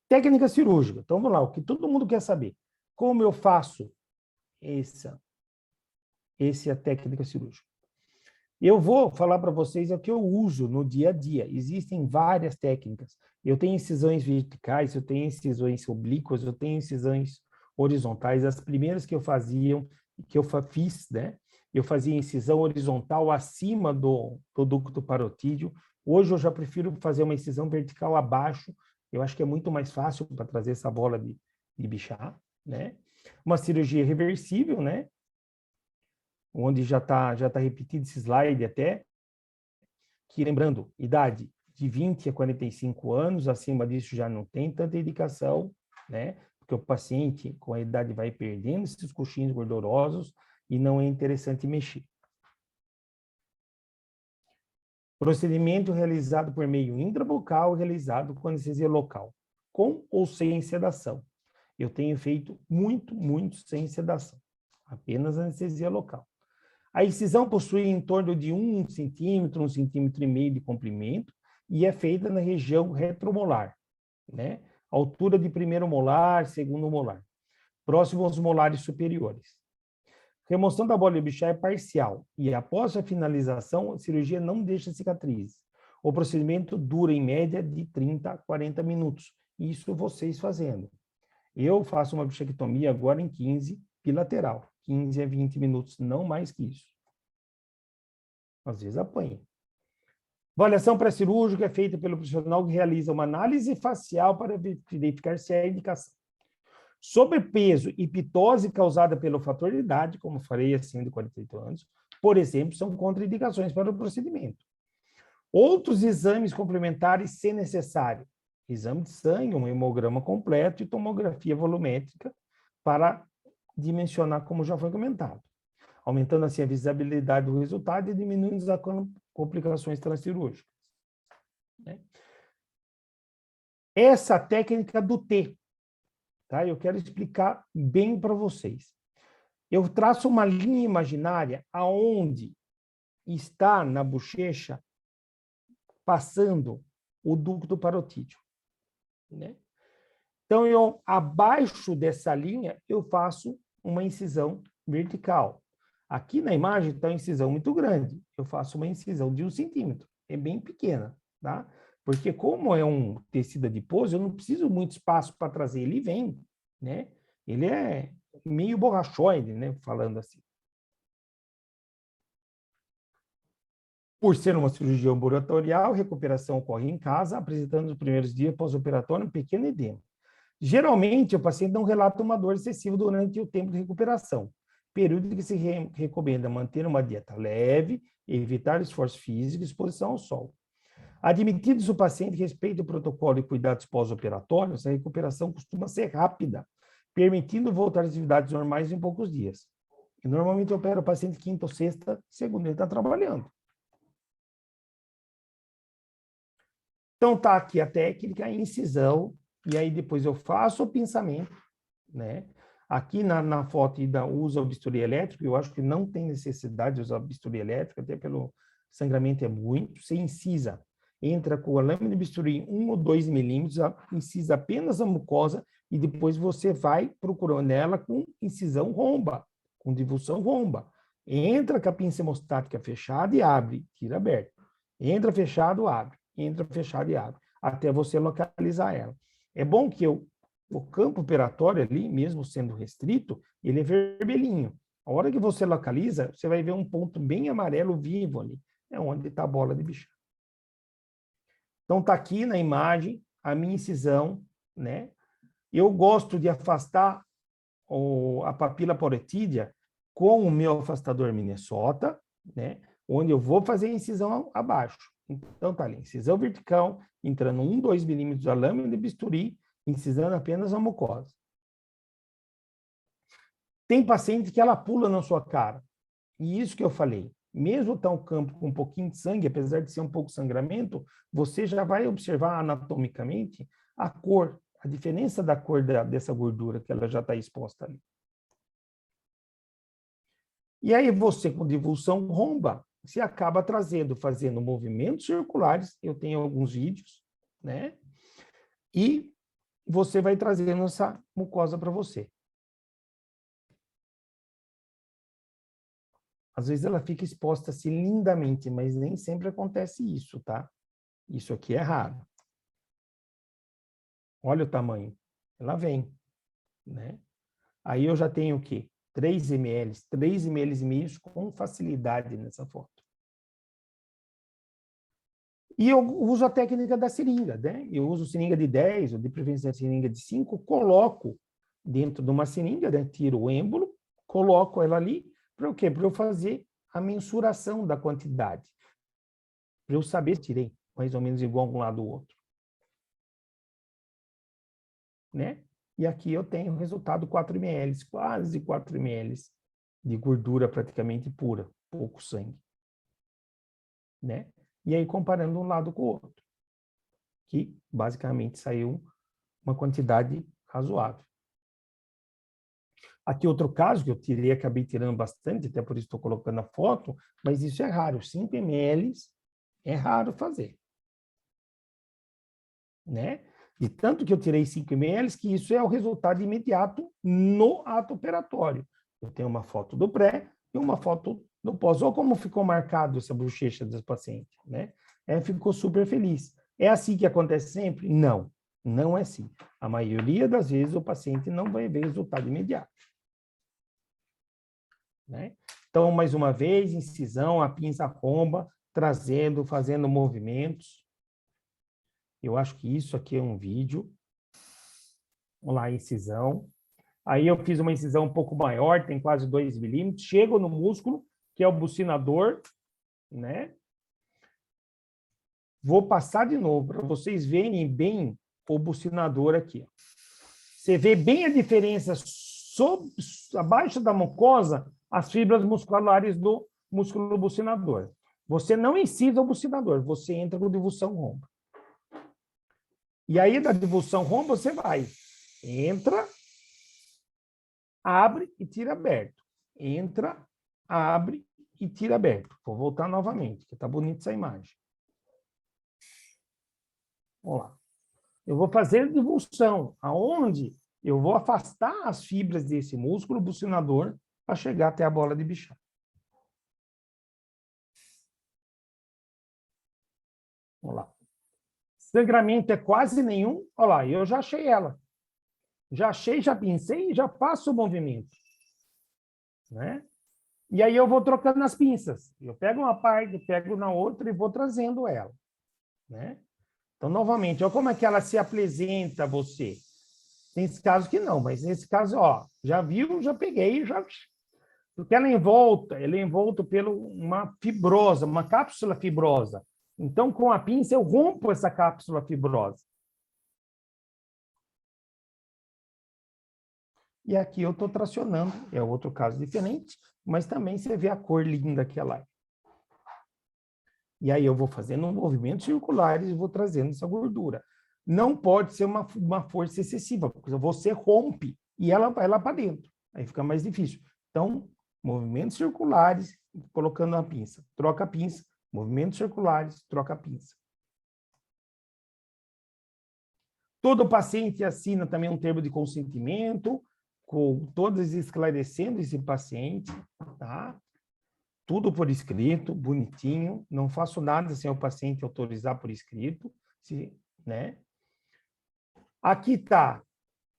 Técnica cirúrgica. Então, vamos lá, o que todo mundo quer saber. Como eu faço essa é a técnica cirúrgica. Eu vou falar para vocês o que eu uso no dia a dia. Existem várias técnicas. Eu tenho incisões verticais, eu tenho incisões oblíquas, eu tenho incisões horizontais. As primeiras que eu fiz, né? Eu fazia incisão horizontal acima do ducto parotídeo. Hoje eu já prefiro fazer uma incisão vertical abaixo. Eu acho que é muito mais fácil para trazer essa bola de Bichat, né? Uma cirurgia reversível, né? Onde já tá repetido esse slide até, que lembrando, idade de 20 a 45 anos, acima disso já não tem tanta indicação, né? Porque o paciente com a idade vai perdendo esses coxins gordurosos e não é interessante mexer. Procedimento realizado por meio intrabucal, realizado com anestesia local, com ou sem sedação. Eu tenho feito muito sem sedação, apenas anestesia local. A incisão possui em torno de 1 centímetro, 1,5 centímetros de comprimento e é feita na região retromolar, né? Altura de primeiro molar, segundo molar, próximo aos molares superiores. Remoção da bola de Bichat é parcial e após a finalização, a cirurgia não deixa cicatrizes. O procedimento dura em média de 30 a 40 minutos. Isso vocês fazendo. Eu faço uma bichectomia agora em 15 bilateral. 15 a 20 minutos, não mais que isso. Às vezes apanha. Avaliação pré-cirúrgica é feita pelo profissional que realiza uma análise facial para verificar se há indicação. Sobrepeso e pitose causada pelo fator de idade, como falei, acima de 48 anos, por exemplo, são contraindicações para o procedimento. Outros exames complementares, se necessário. Exame de sangue, um hemograma completo e tomografia volumétrica para dimensionar, como já foi comentado, aumentando assim a visibilidade do resultado e diminuindo as complicações transcirúrgicas, né? Essa técnica do T, tá? Eu quero explicar bem para vocês. Eu traço uma linha imaginária aonde está na bochecha passando o ducto parotídeo, né? Então, abaixo dessa linha, eu faço uma incisão vertical. Aqui na imagem está uma incisão muito grande. Eu faço uma incisão de 1 centímetro. É bem pequena, tá? Porque como é um tecido adiposo, eu não preciso muito espaço para trazer. Ele vem, né? Ele é meio borrachoide, né? Falando assim. Por ser uma cirurgia ambulatorial, a recuperação ocorre em casa, apresentando nos primeiros dias pós-operatório um pequeno edema. Geralmente, o paciente não relata uma dor excessiva durante o tempo de recuperação, período em que se recomenda manter uma dieta leve, evitar esforço físico e exposição ao sol. Admitidos o paciente respeita o protocolo e cuidados pós-operatórios, a recuperação costuma ser rápida, permitindo voltar às atividades normais em poucos dias. E normalmente eu opero o paciente quinta ou sexta, segunda ele está trabalhando. Então, tá aqui a técnica, a incisão, e aí depois eu faço o pinçamento, né? Aqui na foto usa o bisturi elétrico, eu acho que não tem necessidade de usar o bisturi elétrico, até pelo sangramento é muito. Você incisa entra com a lâmina de bisturi 1 ou 2 milímetros, incisa apenas a mucosa e depois você vai procurando ela com incisão romba, com divulsão romba. Entra com a pinça hemostática fechada e abre, tira aberto. Entra fechado, abre. Entra fechado e abre, até você localizar ela. É bom que o campo operatório ali, mesmo sendo restrito, ele é vermelhinho. A hora que você localiza, você vai ver um ponto bem amarelo vivo ali. É onde está a bola de bichar. Então, está aqui na imagem a minha incisão, né? Eu gosto de afastar a papila parotídea com o meu afastador Minnesota, né? Onde eu vou fazer a incisão abaixo. Então, tá ali, incisão vertical, entrando 1, 2 milímetros da lâmina de bisturi, incisando apenas a mucosa. Tem paciente que ela pula na sua cara. E isso que eu falei, mesmo tá um campo com um pouquinho de sangue, apesar de ser um pouco sangramento, você já vai observar anatomicamente a cor, a diferença da cor dessa gordura que ela já está exposta ali. E aí você, com divulsão romba, se acaba fazendo movimentos circulares, eu tenho alguns vídeos, né? E você vai trazendo essa mucosa para você. Às vezes ela fica exposta assim lindamente, mas nem sempre acontece isso, tá? Isso aqui é raro. Olha o tamanho. Ela vem, né? Aí eu já tenho o quê? 3 ml, 3 ml e meio com facilidade nessa foto. E eu uso a técnica da seringa, né? Eu uso seringa de 10, ou de preferência seringa de 5, coloco dentro de uma seringa, né? Tiro o êmbolo, coloco ela ali, para o quê? Para eu fazer a mensuração da quantidade. Para eu saber se tirei mais ou menos igual um lado do outro. Né? E aqui eu tenho o resultado 4 ml, quase 4 ml de gordura praticamente pura, pouco sangue. Né? E aí comparando um lado com o outro, que basicamente saiu uma quantidade razoável. Aqui outro caso que eu tirei, acabei tirando bastante, até por isso estou colocando a foto, mas isso é raro, 5 ml é raro fazer. Né? De tanto que eu tirei 5 ml, que isso é o resultado imediato no ato operatório. Eu tenho uma foto do pré e uma foto do pós. Olha como ficou marcado essa bochecha desse paciente, né? Ficou super feliz. É assim que acontece sempre? Não, não é assim. A maioria das vezes o paciente não vai ver resultado imediato. Né? Então, mais uma vez, incisão, a pinça romba, fazendo movimentos. Eu acho que isso aqui é um vídeo. Vamos lá, incisão. Aí eu fiz uma incisão um pouco maior, tem quase 2 milímetros. Chego no músculo, que é o bucinador, né? Vou passar de novo, para vocês verem bem o bucinador aqui. Você vê bem a diferença abaixo da mucosa, as fibras musculares do músculo bucinador. Você não incisa o bucinador, você entra com divulsão romba. E aí, da divulsão romba, você vai. Entra, abre e tira aberto. Entra, abre e tira aberto. Vou voltar novamente, que está bonita essa imagem. Vamos lá. Eu vou fazer divulsão, aonde eu vou afastar as fibras desse músculo bucinador para chegar até a bola de bichar. Vamos lá. Sangramento é quase nenhum. Olha lá, eu já achei ela. Já achei, já pincei e já faço o movimento. Né? E aí eu vou trocando as pinças. Eu pego uma parte, pego na outra e vou trazendo ela. Né? Então, novamente, olha como é que ela se apresenta a você. Tem esse caso que não, mas nesse caso, ó, já viu, já peguei, já... Porque ela é envolta por uma fibrosa, uma cápsula fibrosa. Então, com a pinça, eu rompo essa cápsula fibrosa. E aqui eu estou tracionando, é outro caso diferente, mas também você vê a cor linda que ela é. E aí eu vou fazendo movimentos circulares e vou trazendo essa gordura. Não pode ser uma força excessiva, porque você rompe e ela vai lá para dentro. Aí fica mais difícil. Então, movimentos circulares, colocando a pinça. Troca a pinça, movimentos circulares, troca a pinça. Todo paciente assina também um termo de consentimento, com todos esclarecendo esse paciente, tá? Tudo por escrito, bonitinho. Não faço nada sem o paciente autorizar por escrito, né? Aqui está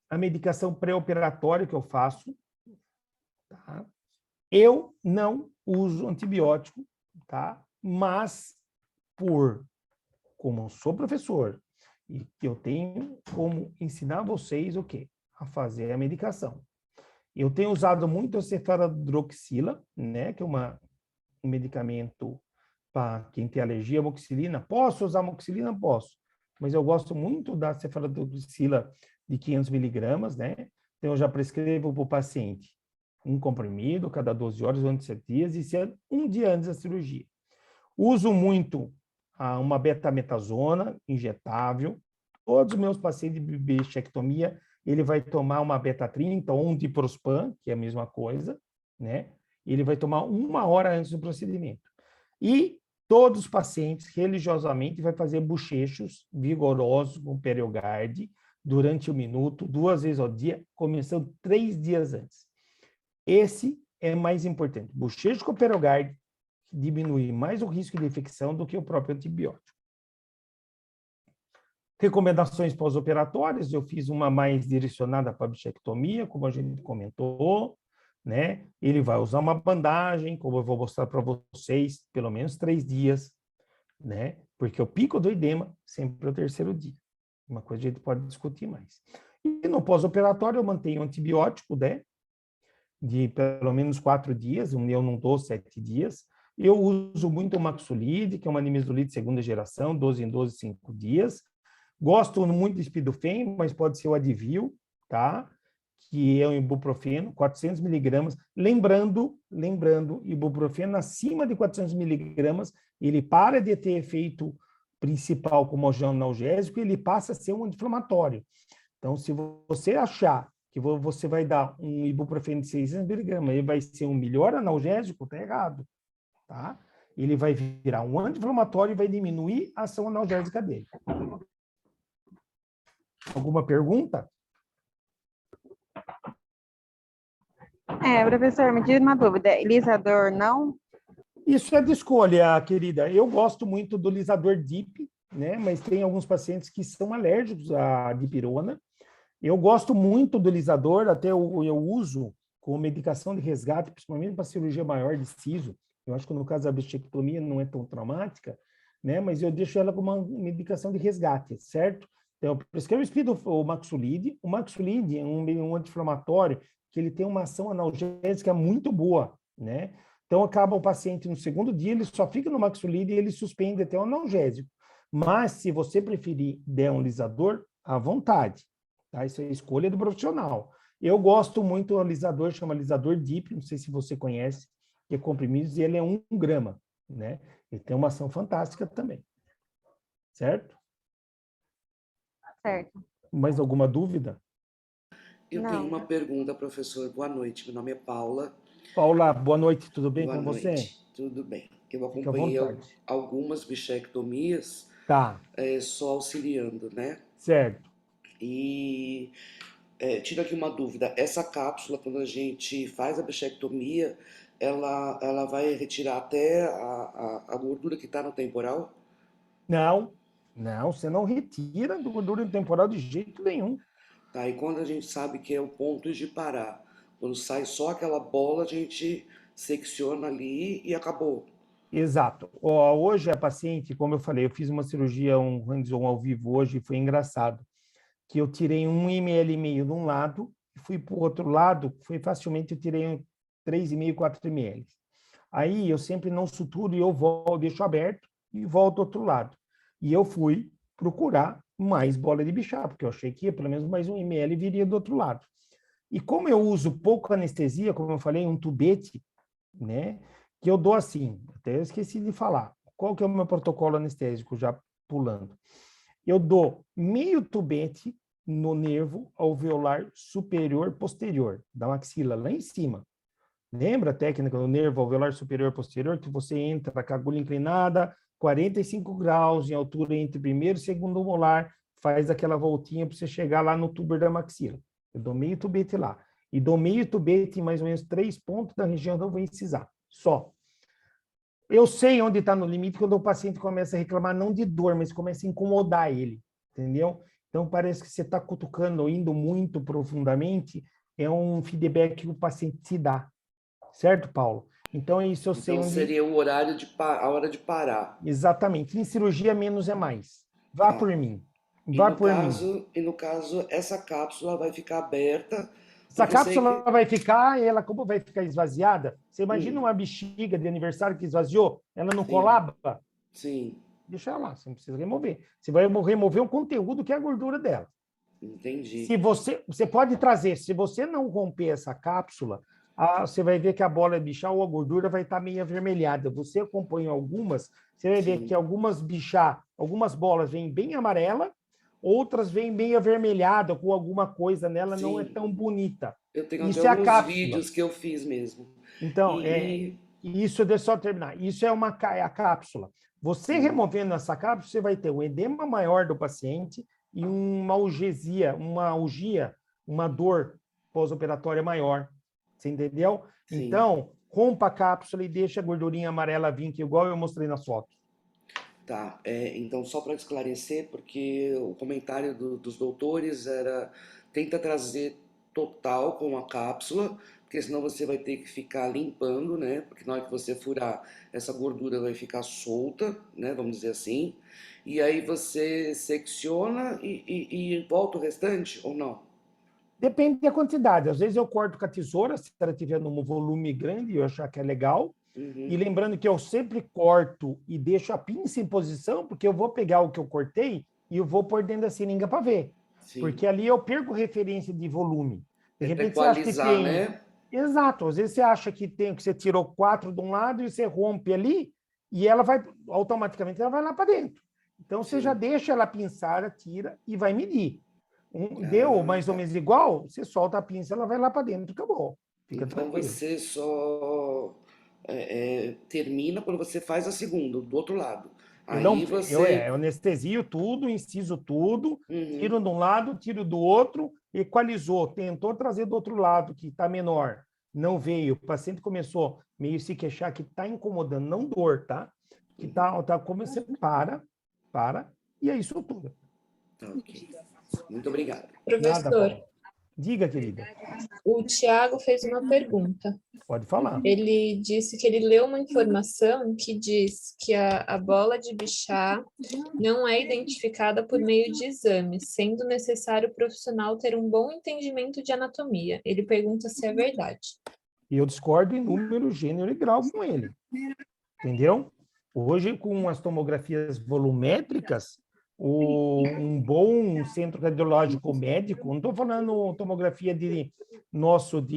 a medicação pré-operatória que eu faço, tá? Eu não uso antibiótico, tá? Mas como sou professor e eu tenho como ensinar vocês o quê? A fazer a medicação. Eu tenho usado muito a cefadroxila, né? Que é um medicamento para quem tem alergia à amoxicilina. Posso usar amoxicilina? Posso. Mas eu gosto muito da cefadroxila de 500 miligramas, né? Então, eu já prescrevo para o paciente um comprimido cada 12 horas durante 7 dias, e isso é um dia antes da cirurgia. Uso muito uma betametasona injetável. Todos os meus pacientes de bichectomia, ele vai tomar uma beta-30 ou um diprospan, que é a mesma coisa, né? Ele vai tomar 1 hora antes do procedimento. E todos os pacientes, religiosamente, vai fazer bochechos vigorosos com Periogarde durante 1 minuto, 2 vezes ao dia, começando 3 dias antes. Esse é mais importante. Bochecho com Periogarde diminui mais o risco de infecção do que o próprio antibiótico. Recomendações pós-operatórias, eu fiz uma mais direcionada para a bichectomia, como a gente comentou, né? Ele vai usar uma bandagem, como eu vou mostrar para vocês, pelo menos 3 dias, né? Porque o pico do edema sempre é o 3º dia. Uma coisa a gente pode discutir mais. E no pós-operatório eu mantenho antibiótico, né? De pelo menos 4 dias, eu não dou 7 dias. Eu uso muito o Maxolid, que é uma nimesulide 2ª geração, 12 em 12, 5 dias. Gosto muito de Spidofen, mas pode ser o Advil, tá? Que é o ibuprofeno, 400 miligramas. Lembrando, ibuprofeno acima de 400 miligramas, ele para de ter efeito principal como analgésico, ele passa a ser um anti-inflamatório. Então, se você achar que você vai dar um ibuprofeno de 600 miligramas, ele vai ser um melhor analgésico, tá errado, tá? Ele vai virar um anti-inflamatório e vai diminuir a ação analgésica dele. Alguma pergunta? Professor, me diz uma dúvida. Lisador não? Isso é de escolha, querida. Eu gosto muito do lisador DIP, né? Mas tem alguns pacientes que são alérgicos à dipirona. Eu gosto muito do lisador, até eu uso como medicação de resgate, principalmente para cirurgia maior de siso. Eu acho que no caso da bichectomia não é tão traumática, né? Mas eu deixo ela como uma medicação de resgate, certo? Então, eu prescrevo o Maxolid. O Maxolid é um anti-inflamatório que ele tem uma ação analgésica muito boa, né? Então, acaba o paciente no 2º dia, ele só fica no Maxolid e ele suspende até o analgésico. Mas, se você preferir der um lisador, à vontade, tá? Isso é escolha do profissional. Eu gosto muito do alisador, chama alisador DIP, não sei se você conhece, que é comprimidos, e ele é 1 grama, né? Ele tem uma ação fantástica também. Certo? Certo. Mais alguma dúvida? Eu Não. tenho uma pergunta, professor. Boa noite, meu nome é Paula. Paula, boa noite, tudo bem Boa com noite. você? Tudo bem. Eu Fica à acompanhei vontade. algumas bichectomias, Tá, só auxiliando, né? certo. E tiro aqui uma dúvida. Essa cápsula, quando a gente faz a bichectomia, ela vai retirar até a gordura que está no temporal? Não, você não retira do gordura temporal de jeito nenhum. Tá, e quando a gente sabe que é o ponto de parar, quando sai só aquela bola, a gente secciona ali e acabou. Exato. Hoje a paciente, como eu falei, eu fiz uma cirurgia, um hands-on ao vivo hoje, foi engraçado, que eu tirei 1,5 ml de um lado e fui para o outro lado, foi facilmente, eu tirei 3,5, 4 ml. Aí eu sempre não suturo e eu volto, deixo aberto e volto ao outro lado. E eu fui procurar mais bola de bichar, porque eu achei que pelo menos mais 1 ml viria do outro lado. E como eu uso pouco anestesia, como eu falei, um tubete, né? Que eu dou assim, até eu esqueci de falar. Qual que é o meu protocolo anestésico, já pulando? Eu dou meio tubete no nervo alveolar superior posterior, da maxila, lá em cima. Lembra a técnica do nervo alveolar superior posterior, que você entra com a agulha inclinada, 45 graus em altura entre primeiro e segundo molar, faz aquela voltinha para você chegar lá no tuber da maxila. Eu dou meio tubete lá. E dou meio tubete em mais ou menos 3 pontos da região da vou incisar. Só. Eu sei onde está no limite quando o paciente começa a reclamar não de dor, mas começa a incomodar ele, entendeu? Então, parece que você está cutucando, indo muito profundamente, é um feedback que o paciente te dá. Certo, Paulo? Então, isso eu sei Então onde... seria o horário a hora de parar. Exatamente. Em cirurgia, menos é mais. Vá Tá. por mim. E Vá no por mim. caso, essa cápsula vai ficar aberta, Essa porque eu sei cápsula que. vai ficar, ela como vai ficar esvaziada? Você imagina Hum, uma bexiga de aniversário que esvaziou? Ela não sim, colaba? sim, Deixa ela lá, você não precisa remover. Você vai remover o conteúdo que é a gordura dela. entendi. Se você pode trazer, se você não romper essa cápsula, você vai ver que a bola bichar ou a gordura vai estar meio avermelhada. Você acompanha algumas, você vai ver Sim, que algumas bolas vêm bem amarela, outras vêm meio avermelhada, com alguma coisa nela, não é sim. tão bonita. Eu tenho até Isso é a alguns cápsula. vídeos que eu fiz mesmo. Então, E, isso, deixa eu só terminar. Isso é a cápsula. Você sim, removendo essa cápsula, você vai ter um edema maior do paciente e uma algia, uma dor pós-operatória maior. Você entendeu? sim. Então, rompa a cápsula e deixa a gordurinha amarela vir, que igual eu mostrei nas fotos. Tá, então só para esclarecer, porque o comentário dos doutores era tenta trazer total com a cápsula, porque senão você vai ter que ficar limpando, né? Porque na hora que você furar, essa gordura vai ficar solta, né? Vamos dizer assim. E aí você secciona e volta o restante ou não? Depende da quantidade. Às vezes eu corto com a tesoura, se ela tiver num volume grande e eu achar que é legal. E Uhum, lembrando que eu sempre corto e deixo a pinça em posição, porque eu vou pegar o que eu cortei e eu vou pôr dentro da seringa para ver. sim. Porque ali eu perco referência de volume. De É para repente você acha que equalizar, tem. né? Exato, às vezes você acha que tem, que você tirou 4 de um lado e você rompe ali, e ela vai, automaticamente, ela vai lá para dentro. Então você já Sim. deixa ela pinçada, tira e vai medir. Deu Ah, mais ou tá. menos igual, você solta a pinça, ela vai lá para dentro, acabou. Fica Então tranquilo. você só termina quando você faz a segunda, do outro lado. Eu não, Aí eu, você. eu anestesio tudo, inciso tudo, Uhum, tiro de um lado, tiro do outro, equalizou, tentou trazer do outro lado, que está menor, não veio. O paciente começou meio se queixar que está incomodando, não dor, tá? Que uhum. tá começando, para, e aí sutura. Tá, ok. Muito obrigado. Nada, Professor, Paulo. Diga, querida, o Tiago fez uma pergunta. pode falar. Ele disse que ele leu uma informação que diz que a bola de Bichat não é identificada por meio de exames, sendo necessário o profissional ter um bom entendimento de anatomia. Ele pergunta se é verdade. E eu discordo em número, gênero e grau com ele. Entendeu? Hoje, com as tomografias volumétricas, um bom centro radiológico médico, não estou falando tomografia de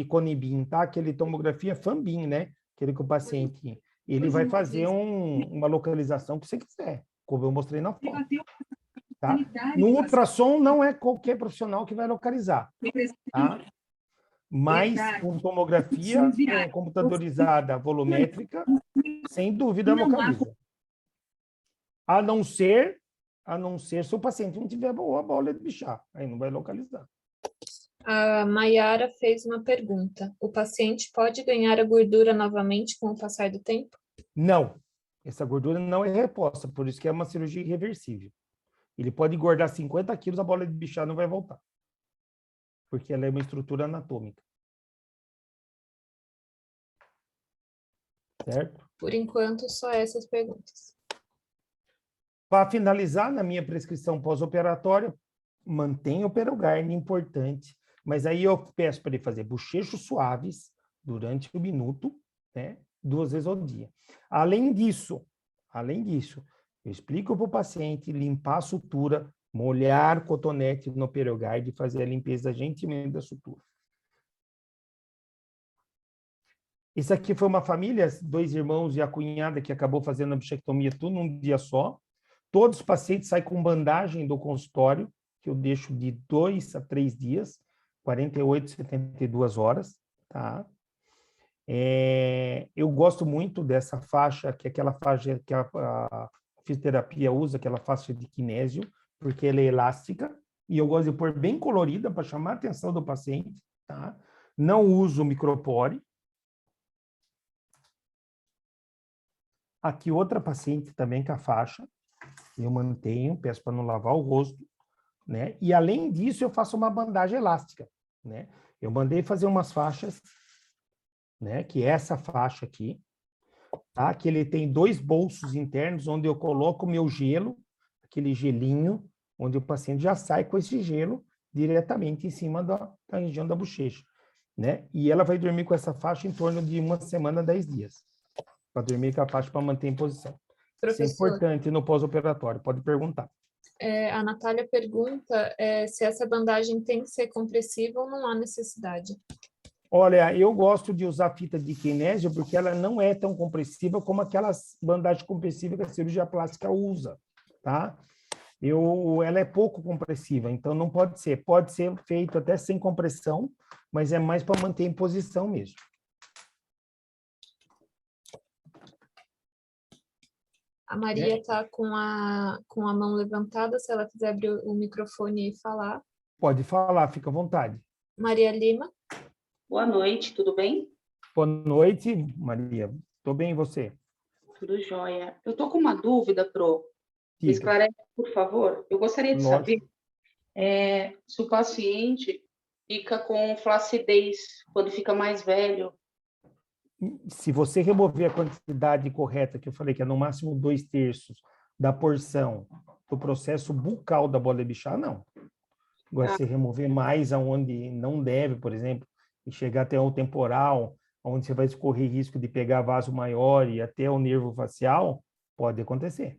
Conibin, tá? Aquele tomografia Fambin, né? Aquele que o paciente, ele vai fazer uma localização que você quiser, como eu mostrei na foto, tá? No ultrassom, não é qualquer profissional que vai localizar, tá? Mas com tomografia computadorizada volumétrica, sem dúvida localiza. A não ser se o paciente não tiver boa bola de bichar, aí não vai localizar. A Maiara fez uma pergunta. O paciente pode ganhar a gordura novamente com o passar do tempo? Não, essa gordura não é reposta, por isso que é uma cirurgia irreversível. Ele pode engordar 50 quilos, a bola de bichar não vai voltar, porque ela é uma estrutura anatômica. Certo? Por enquanto, só essas perguntas. Para finalizar, na minha prescrição pós-operatória, mantenha o Perelgarden, importante, mas aí eu peço para ele fazer bochechos suaves durante o minuto, né, 2 vezes ao dia. Além disso, eu explico para o paciente limpar a sutura, molhar cotonete no Perelgarden e fazer a limpeza gentilmente da sutura. Isso aqui foi uma família, 2 irmãos e a cunhada que acabou fazendo a bichectomia tudo num dia só. Todos os pacientes saem com bandagem do consultório, que eu deixo de 2 a 3 dias, 48, 72 horas, tá? Eu gosto muito dessa faixa, que é aquela faixa que a fisioterapia usa, aquela faixa de kinésio, porque ela é elástica, e eu gosto de pôr bem colorida para chamar a atenção do paciente, tá? Não uso micropore. Aqui outra paciente também com a faixa, eu mantenho, peço para não lavar o rosto, né? E além disso, eu faço uma bandagem elástica, né? Eu mandei fazer umas faixas, né? Que é essa faixa aqui, tá? Que ele tem 2 bolsos internos onde eu coloco o meu gelo, aquele gelinho, onde o paciente já sai com esse gelo diretamente em cima da região da bochecha, né? E ela vai dormir com essa faixa em torno de 1 semana, 10 dias, para dormir com a faixa para manter em posição. Isso é Professor, importante no pós-operatório, pode perguntar. a Natália pergunta se essa bandagem tem que ser compressiva ou não há necessidade. Olha, eu gosto de usar fita de kinésio porque ela não é tão compressiva como aquelas bandagens compressivas que a cirurgia plástica usa, tá? Ela é pouco compressiva, então não pode ser. Pode ser feito até sem compressão, mas é mais para manter em posição mesmo. A Maria está com a mão levantada, se ela quiser abrir o microfone e falar. Pode falar, fica à vontade. Maria Lima. Boa noite, tudo bem? Boa noite, Maria. Estou bem, e você? Tudo jóia. Eu estou com uma dúvida, Pro. Me Diga. esclarece, por favor. Eu gostaria de saber Lógico. se o paciente fica com flacidez quando fica mais velho. Se você remover a quantidade correta, que eu falei que é no máximo 2/3 da porção do processo bucal da bola de bichar, não. Agora, se remover mais aonde não deve, por exemplo, e chegar até o temporal, onde você vai escorrer risco de pegar vaso maior e até o nervo facial, pode acontecer.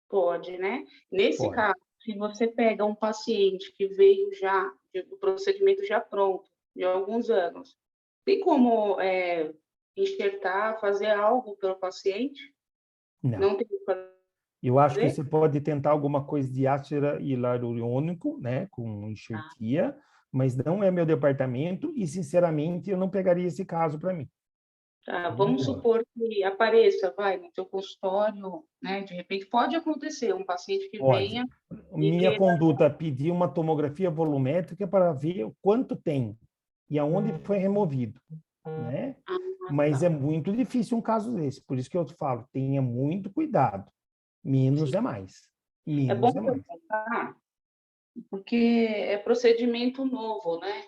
Pode, né? Nesse Pode. caso, se você pega um paciente que veio já, o procedimento já pronto, de alguns anos, tem como enxertar, fazer algo pelo paciente? Não. Não tem o que Eu acho que fazer? você pode tentar alguma coisa de ácido hialurônico, né, com enxertia, mas não é meu departamento e, sinceramente, eu não pegaria esse caso para mim. Tá, vamos supor que apareça, vai, no teu consultório, né? De repente pode acontecer um paciente que Pode. venha Minha e conduta é pedir uma tomografia volumétrica para ver o quanto tem e aonde foi removido, né? Mas é muito difícil um caso desse, por isso que eu falo, tenha muito cuidado. Menos é mais. é bom Menos é mais. perguntar, porque é procedimento novo, né?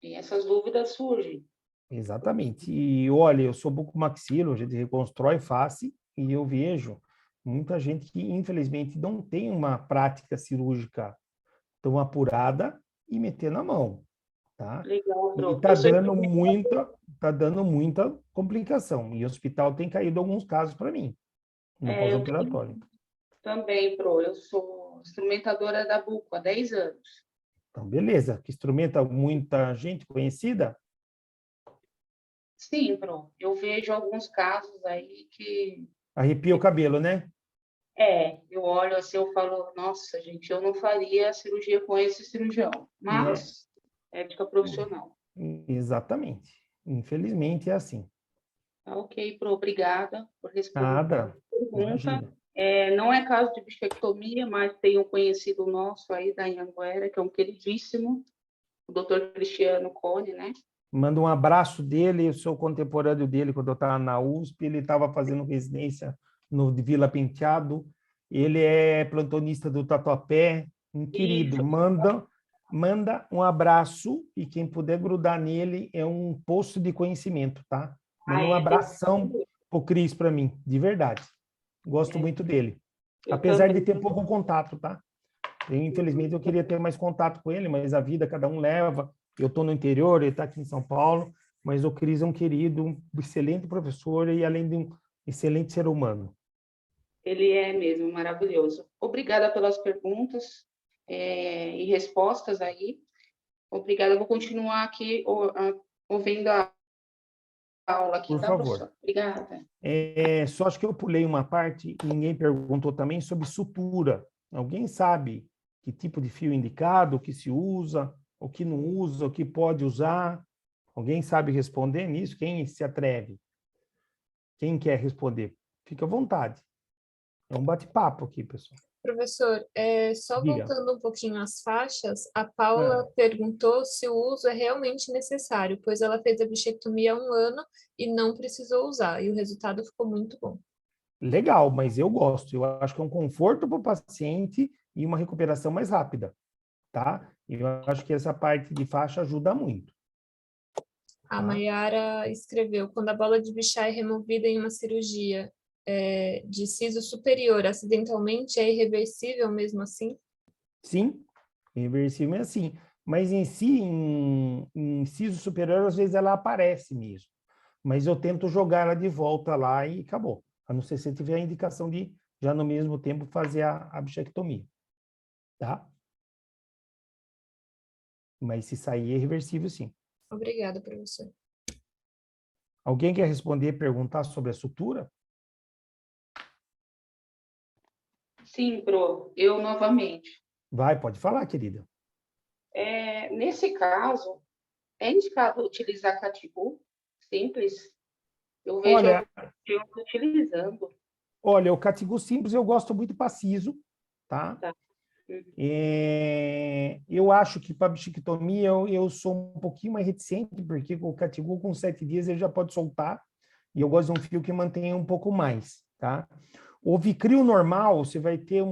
E essas dúvidas surgem. Exatamente. E olha, eu sou bucomaxilo, a gente reconstrói face e eu vejo muita gente que, infelizmente, não tem uma prática cirúrgica tão apurada e meter na mão, tá? Legal, E Pro. tá dando muita complicação. E o hospital tem caído alguns casos para mim, no Eu tenho pós-operatório. também, Pro. Eu sou instrumentadora da Buco há 10 anos. Então, beleza. Que instrumenta muita gente conhecida? Sim, Pro. Eu vejo alguns casos aí que Arrepia o cabelo, né? eu olho assim, eu falo, nossa, gente, eu não faria cirurgia com esse cirurgião, mas ética profissional. Exatamente. Infelizmente é assim. Tá, ok, Pro, obrigada por responder a Nada. pergunta. Imagina. Não é caso de bichectomia, mas tem um conhecido nosso aí da Anhanguera, que é um queridíssimo, o Dr. Cristiano Cone, né? Manda um abraço dele, eu sou contemporâneo dele quando eu estava na USP, ele estava fazendo residência no Vila Penteado, ele é plantonista do Tatuapé, um querido, Isso. manda um abraço e quem puder grudar nele é um poço de conhecimento, tá? Manda um abração pro Cris para mim, de verdade. Gosto muito dele. Apesar de ter pouco contato, tá? Infelizmente eu queria ter mais contato com ele, mas a vida cada um leva. Eu estou no interior, ele está aqui em São Paulo, mas o Cris é um querido, um excelente professor e além de um excelente ser humano. Ele é mesmo maravilhoso. Obrigada pelas perguntas e respostas aí. Obrigada, eu vou continuar aqui ouvindo a aula aqui, Por tá, favor. professor? Obrigada. Só acho que eu pulei uma parte e ninguém perguntou também sobre sutura. Alguém sabe que tipo de fio indicado, o que se usa, o que não usa, o que pode usar? Alguém sabe responder nisso? Quem se atreve? Quem quer responder? Fica à vontade. É um bate-papo aqui, pessoal. Professor, só Diga. voltando um pouquinho às faixas, a Paula Ah, perguntou se o uso é realmente necessário, pois ela fez a bichectomia há 1 ano e não precisou usar, e o resultado ficou muito bom. legal, mas eu gosto. Eu acho que é um conforto para o paciente e uma recuperação mais rápida, tá? Eu acho que essa parte de faixa ajuda muito, A tá? Mayara escreveu, quando a bola de Bichat é removida em uma cirurgia de siso superior, acidentalmente é irreversível mesmo assim? Sim, reversível é assim. Mas em si, em siso superior, às vezes ela aparece mesmo. Mas eu tento jogar ela de volta lá e acabou. A não ser se tiver a indicação de, já no mesmo tempo, fazer a bichectomia, tá? Mas se sair, é reversível, sim. Obrigada, professor. Alguém quer responder, perguntar sobre a sutura? Sim, Pro, eu novamente. Vai, pode falar, querida. Nesse caso, é indicado utilizar catigu simples? Eu vejo Olha, alguns utilizando. olha, o catigu simples eu gosto muito para siso, tá? Tá? Uhum. Eu acho que para bichectomia eu sou um pouquinho mais reticente, porque o catigu com 7 dias ele já pode soltar, e eu gosto de um fio que mantenha um pouco mais, tá? O Vicryl normal, você vai ter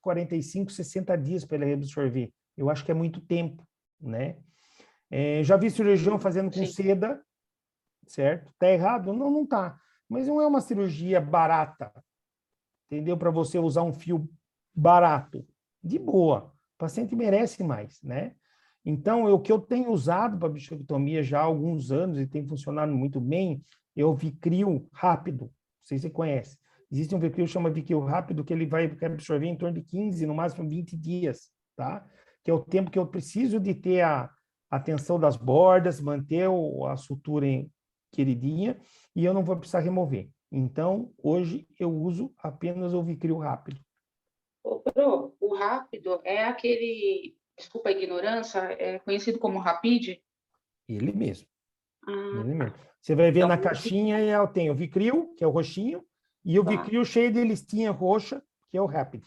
45, 60 dias para ele reabsorver. Eu acho que é muito tempo, né? Já vi cirurgião fazendo com Sim, seda, certo? Tá errado? Não, não tá. Mas não é uma cirurgia barata, entendeu? Para você usar um fio barato. De boa. O paciente merece mais, né? Então, o que eu tenho usado para bichectomia já há alguns anos e tem funcionado muito bem, é o Vicryl rápido. Não sei se você conhece. Existe um Vicryl que chama Vicryl rápido, que ele vai absorver em torno de 15, no máximo 20 dias, tá? Que é o tempo que eu preciso de ter a tensão das bordas, manter a sutura queridinha, e eu não vou precisar remover. Então, hoje eu uso apenas o Vicryl rápido. Ô, Pro, o rápido é aquele, desculpa a ignorância, é conhecido como Rapid? Ele mesmo. Ah, Ele mesmo. tá. Você vai ver Então, na caixinha, tem o Vicryl, que é o roxinho, e o tá, Vicryl cheio de listinha roxa, que é o Rapid.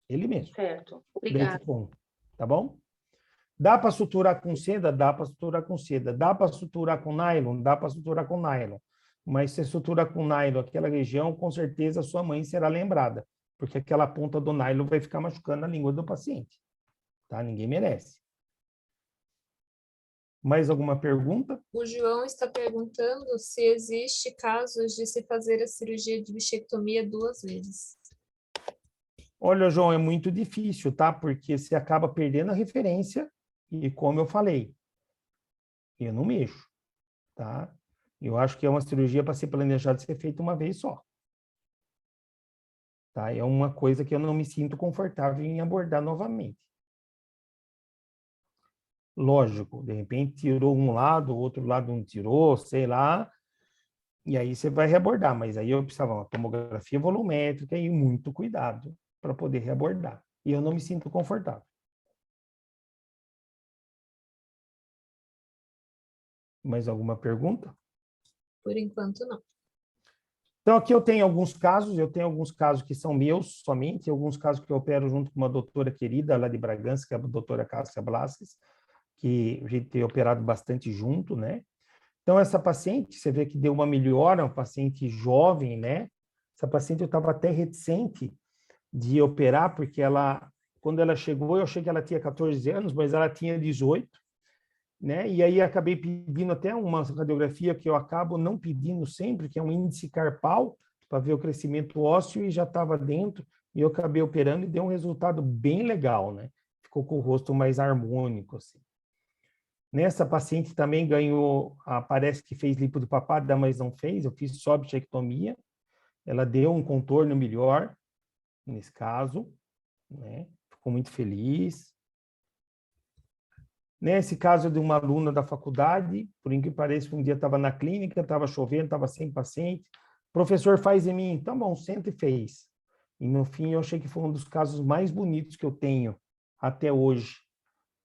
Ele mesmo. certo. Da Obrigada. Eticon. Tá bom? Dá para suturar com seda? Dá para suturar com seda. Dá para suturar com nylon? Dá para suturar com nylon. Mas se sutura com nylon aquela região, com certeza sua mãe será lembrada, porque aquela ponta do nylon vai ficar machucando a língua do paciente. Tá? Ninguém merece. Mais alguma pergunta? O João está perguntando se existe casos de se fazer a cirurgia de bichectomia 2 vezes. Olha, João, é muito difícil, tá? Porque você acaba perdendo a referência e, como eu falei, eu não mexo, tá? Eu acho que é uma cirurgia para ser planejada ser feita uma vez só. Tá? É uma coisa que eu não me sinto confortável em abordar novamente. Lógico, de repente tirou um lado, o outro lado não tirou, sei lá, e aí você vai reabordar, mas aí eu precisava uma tomografia volumétrica e muito cuidado para poder reabordar. E eu não me sinto confortável. Mais alguma pergunta? Por enquanto, não. Então, aqui eu tenho alguns casos que são meus somente, alguns casos que eu opero junto com uma doutora querida lá de Bragança, que é a doutora Cássia Blasques, que a gente tem operado bastante junto, né? Então, essa paciente, você vê que deu uma melhora, uma paciente jovem, né? Essa paciente eu estava até reticente de operar, porque quando ela chegou, eu achei que ela tinha 14 anos, mas ela tinha 18, né? E aí acabei pedindo até uma radiografia que eu acabo não pedindo sempre, que é um índice carpal, para ver o crescimento ósseo, e já estava dentro, e eu acabei operando e deu um resultado bem legal, né? Ficou com o rosto mais harmônico, assim. Nessa paciente também ganhou, parece que fez lipo de papada, mas não fez, eu fiz só bichectomia, ela deu um contorno melhor, nesse caso, né? Ficou muito feliz. Nesse caso de uma aluna da faculdade, por incrível que pareça, um dia estava na clínica, estava chovendo, estava sem paciente. Professor, faz em mim. Tá bom, senta e fez. E no fim, eu achei que foi um dos casos mais bonitos que eu tenho até hoje,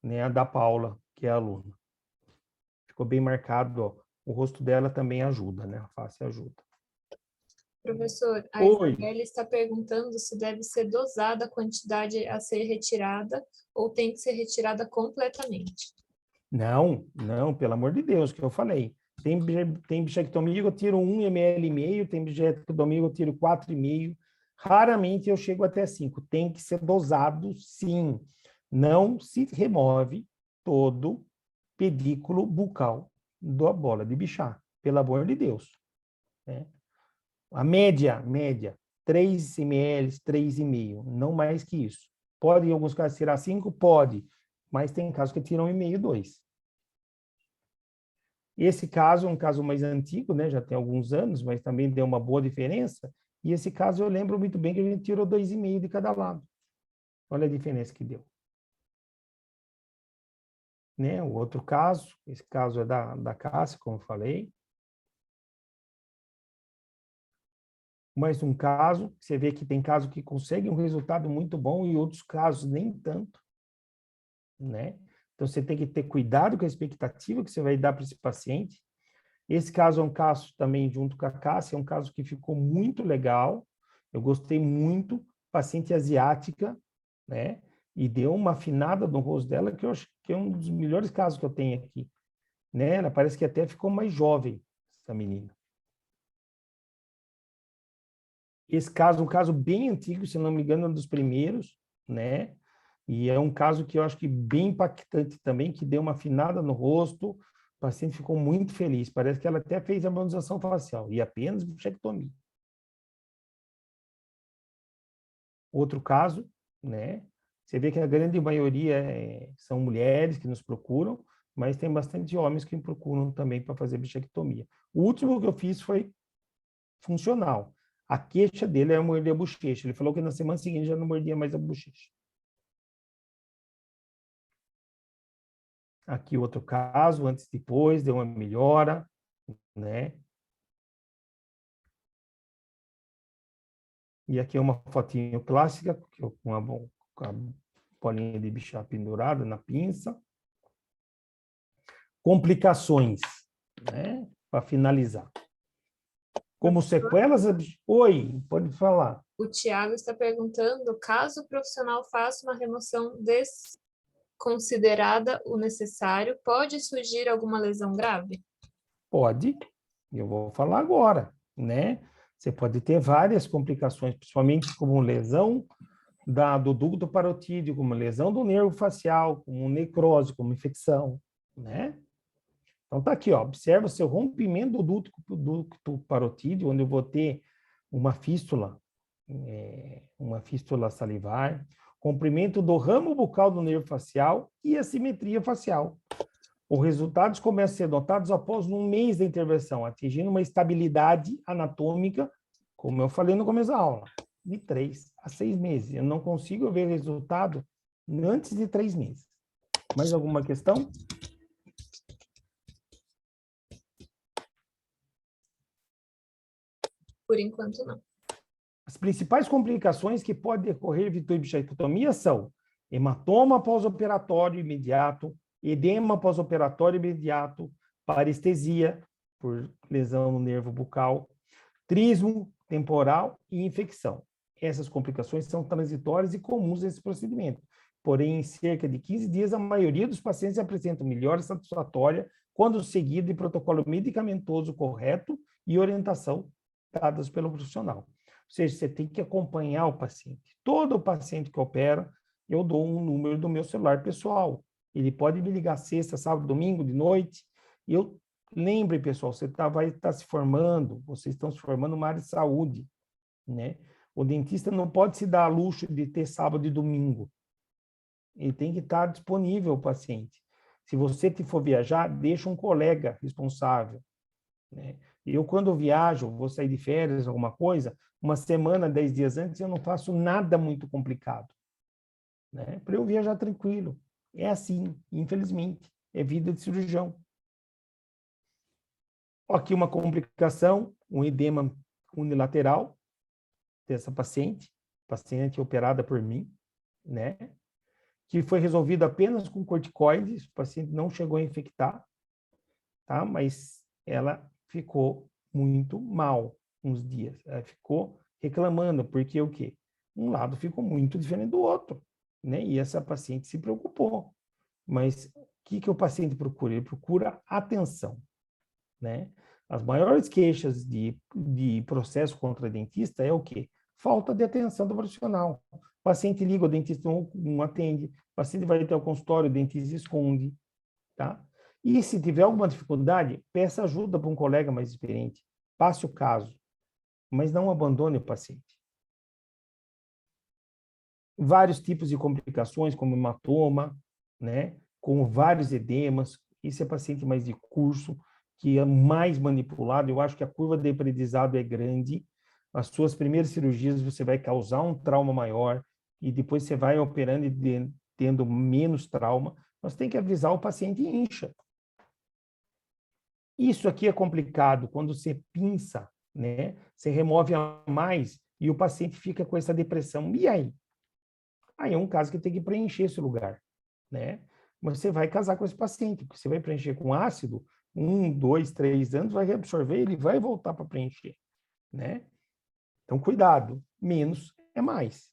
né? A da Paula, que é a aluna. Ficou bem marcado, ó. O rosto dela também ajuda, né? A face ajuda. Professor, a Oi. Isabelle está perguntando se deve ser dosada a quantidade a ser retirada ou tem que ser retirada completamente. Não, pelo amor de Deus, que eu falei. Tem bichectomia que eu tiro 1,5 ml, tem bichectomia que eu tiro 4,5. Raramente eu chego até 5. Tem que ser dosado, sim. Não se remove todo pedículo bucal da bola de bichar, pelo amor de Deus. Né? A média, 3 ml, 3,5, não mais que isso. Pode, em alguns casos, tirar 5? Pode, mas tem casos que tiram 1,5, 2. Esse caso é um caso mais antigo, né? Já tem alguns anos, mas também deu uma boa diferença. E esse caso eu lembro muito bem que a gente tirou 2,5 de cada lado. Olha a diferença que deu. Né? O outro caso, esse caso é da Cássia, como eu falei. Mais um caso, você vê que tem casos que conseguem um resultado muito bom e outros casos nem tanto, né? Então, você tem que ter cuidado com a expectativa que você vai dar para esse paciente. Esse caso é um caso também, junto com a Cássia, é um caso que ficou muito legal. Eu gostei muito, paciente asiática, né? E deu uma afinada no rosto dela, que eu acho que é um dos melhores casos que eu tenho aqui, né? Ela parece que até ficou mais jovem, essa menina. Esse caso, um caso bem antigo, se não me engano, é um dos primeiros, né? E é um caso que eu acho que bem impactante também, que deu uma afinada no rosto, o paciente ficou muito feliz. Parece que ela até fez a harmonização facial, e apenas bichectomia. Outro caso, né? Você vê que a grande maioria são mulheres que nos procuram, mas tem bastante homens que me procuram também para fazer bichectomia. O último que eu fiz foi funcional. A queixa dele era morder a bochecha. Ele falou que na semana seguinte já não mordia mais a bochecha. Aqui outro caso, antes e depois, deu uma melhora, né? E aqui é uma fotinho clássica, com a bolinha de bichar pendurada na pinça. Complicações, né? Para finalizar. Como sequelas... Oi, pode falar. O Tiago está perguntando, caso o profissional faça uma remoção desconsiderada o necessário, pode surgir alguma lesão grave? Pode, eu vou falar agora, né? Você pode ter várias complicações, principalmente como lesão do ducto parotídeo, como lesão do nervo facial, como necrose, como infecção, né? Então tá aqui, ó, observa o seu rompimento do ducto parotídeo, onde eu vou ter uma fístula salivar, comprimento do ramo bucal do nervo facial e assimetria facial. Os resultados começam a ser notados após um mês da intervenção, atingindo uma estabilidade anatômica, como eu falei no começo da aula, de 3 a 6 meses. Eu não consigo ver resultado antes de 3 meses. Mais alguma questão? Por enquanto, não. As principais complicações que podem decorrer de bichectomia são hematoma pós-operatório imediato, edema pós-operatório imediato, parestesia por lesão no nervo bucal, trismo temporal e infecção. Essas complicações são transitórias e comuns nesse procedimento. Porém, em cerca de 15 dias, a maioria dos pacientes apresentam melhora satisfatória quando seguido de protocolo medicamentoso correto e orientação dadas pelo profissional. Ou seja, você tem que acompanhar o paciente. Todo paciente que opera, eu dou um número do meu celular pessoal. Ele pode me ligar sexta, sábado, domingo, de noite. Lembre, pessoal, você vai estar se formando, vocês estão se formando numa área de saúde, né? O dentista não pode se dar a luxo de ter sábado e domingo. Ele tem que estar disponível ao paciente. Se você for viajar, deixa um colega responsável, né? Eu, quando viajo, vou sair de férias, alguma coisa, uma semana, 10 dias antes, eu não faço nada muito complicado, né? Para eu viajar tranquilo. É assim, infelizmente. É vida de cirurgião. Aqui uma complicação, um edema unilateral dessa paciente operada por mim, né? Que foi resolvido apenas com corticoides, o paciente não chegou a infectar, tá? Mas ela ficou muito mal, uns dias. Ela ficou reclamando, porque o quê? Um lado ficou muito diferente do outro, né? E essa paciente se preocupou. Mas o que o paciente procura? Ele procura atenção, né? As maiores queixas de processo contra dentista é o quê? Falta de atenção do profissional. O paciente liga, o dentista não atende. O paciente vai até o consultório, o dentista esconde, tá? E se tiver alguma dificuldade, peça ajuda para um colega mais experiente. Passe o caso, mas não abandone o paciente. Vários tipos de complicações, como hematoma, né? Com vários edemas. Isso é paciente mais de curso, que é mais manipulado. Eu acho que a curva de aprendizado é grande. As suas primeiras cirurgias você vai causar um trauma maior e depois você vai operando e tendo menos trauma. Nós tem que avisar o paciente e incha. Isso aqui é complicado quando você pinça, né? Você remove a mais e o paciente fica com essa depressão. E aí? Aí é um caso que tem que preencher esse lugar, né? Mas você vai casar com esse paciente, porque você vai preencher com ácido, 1, 2, 3 anos, vai reabsorver, ele vai voltar para preencher, né? Então, cuidado, menos é mais.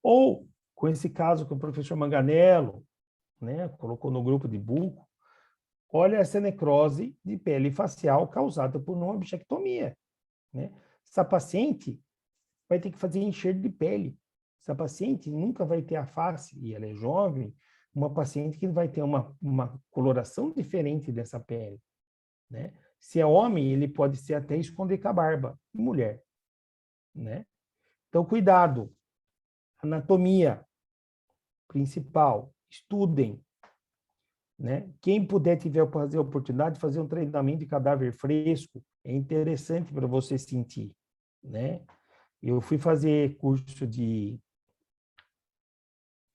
Ou, com esse caso que o professor Manganello, né, colocou no grupo de buco, olha essa necrose de pele facial causada por uma bichectomia, né? Essa paciente vai ter que fazer enxerto de pele. Essa paciente nunca vai ter a face, e ela é jovem, uma paciente que vai ter uma coloração diferente dessa pele, né? Se é homem, ele pode ser até esconder com a barba, mulher, né? Então, cuidado. Anatomia principal, estudem, né? Quem puder, tiver fazer a oportunidade de fazer um treinamento de cadáver fresco, é interessante para você sentir, né? Eu fui fazer curso de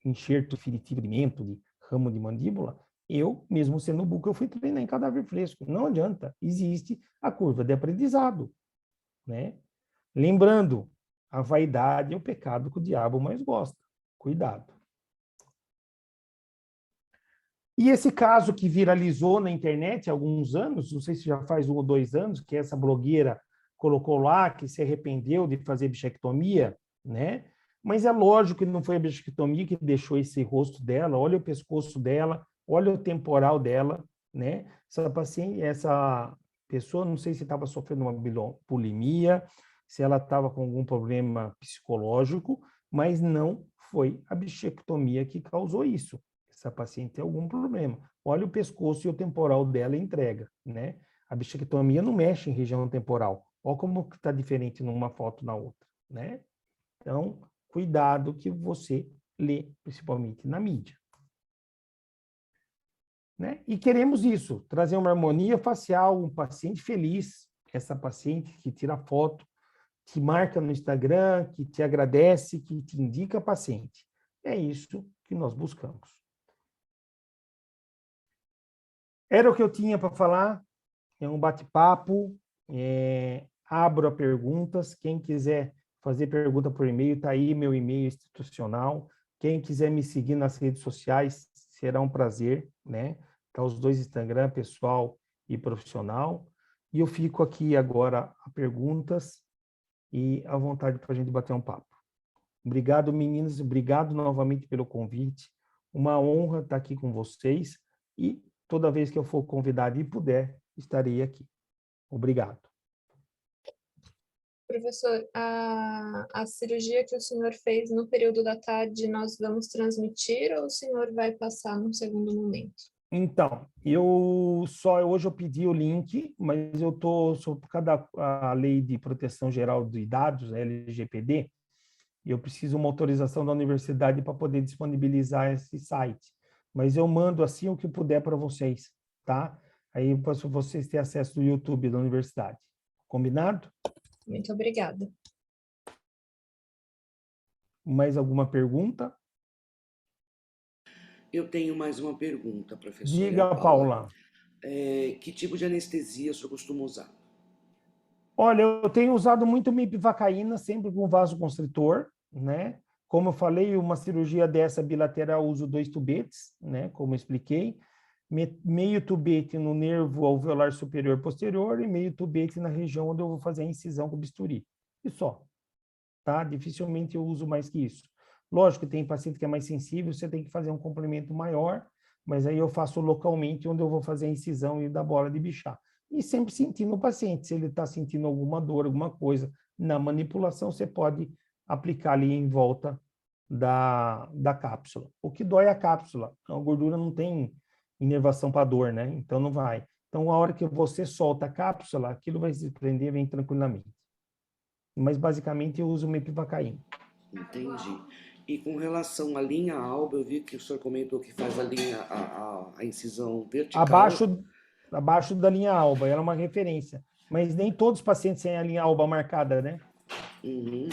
enxerto definitivo de ramo de mandíbula, eu, mesmo sendo buco, eu fui treinar em cadáver fresco. Não adianta, existe a curva de aprendizado, né? Lembrando, a vaidade é o pecado que o diabo mais gosta. Cuidado. E esse caso que viralizou na internet há alguns anos, não sei se já faz 1 ou 2 anos, que essa blogueira colocou lá que se arrependeu de fazer bichectomia, né? Mas é lógico que não foi a bichectomia que deixou esse rosto dela, olha o pescoço dela, olha o temporal dela, né? Essa paciente, essa pessoa, não sei se estava sofrendo uma bulimia, se ela estava com algum problema psicológico, mas não foi a bichectomia que causou isso. Essa paciente tem algum problema. Olha o pescoço e o temporal dela entrega, né? A bichectomia não mexe em região temporal. Olha como está diferente numa foto na outra, né? Então, cuidado que você lê, principalmente na mídia. Né? E queremos isso, trazer uma harmonia facial, um paciente feliz, essa paciente que tira foto, que marca no Instagram, que te agradece, que te indica a paciente. É isso que nós buscamos. Era o que eu tinha para falar, é um bate-papo, abro a perguntas, quem quiser fazer pergunta por e-mail, está aí meu e-mail institucional, quem quiser me seguir nas redes sociais, será um prazer, né? Tá os 2 Instagram, pessoal e profissional, e eu fico aqui agora a perguntas e à vontade para a gente bater um papo. Obrigado, meninas, obrigado novamente pelo convite, uma honra estar aqui com vocês, e toda vez que eu for convidado e puder, estarei aqui. Obrigado. Professor, a cirurgia que o senhor fez no período da tarde, nós vamos transmitir ou o senhor vai passar num segundo momento? Então, hoje eu pedi o link, mas eu por causa da lei de proteção geral de dados, a LGPD, eu preciso uma autorização da universidade para poder disponibilizar esse site. Mas eu mando assim o que puder para vocês, tá? Aí posso vocês ter acesso do YouTube da universidade. Combinado? Muito obrigada. Mais alguma pergunta? Eu tenho mais uma pergunta, professora Diga, Paula. Que tipo de anestesia o senhor costuma usar? Olha, eu tenho usado muito mipivacaína, sempre com vasoconstritor, né? Como eu falei, uma cirurgia dessa bilateral, eu uso 2 tubetes, né? Como eu expliquei. meio tubete no nervo alveolar superior posterior e meio tubete na região onde eu vou fazer a incisão com bisturi. E só, tá? Dificilmente eu uso mais que isso. Lógico que tem paciente que é mais sensível, você tem que fazer um complemento maior, mas aí eu faço localmente onde eu vou fazer a incisão e da bola de bichar. E sempre sentindo o paciente, se ele está sentindo alguma dor, alguma coisa na manipulação, você pode aplicar ali em volta da cápsula. O que dói é a cápsula, a gordura não tem inervação para dor, né? Então não vai. Então, a hora que você solta a cápsula, aquilo vai se prender, vem tranquilamente. Mas, basicamente, eu uso mepivacaína. Entendi. E com relação à linha alba, eu vi que o senhor comentou que faz a linha, a incisão vertical. Abaixo da linha alba, ela é uma referência. Mas nem todos os pacientes têm a linha alba marcada, né? Uhum.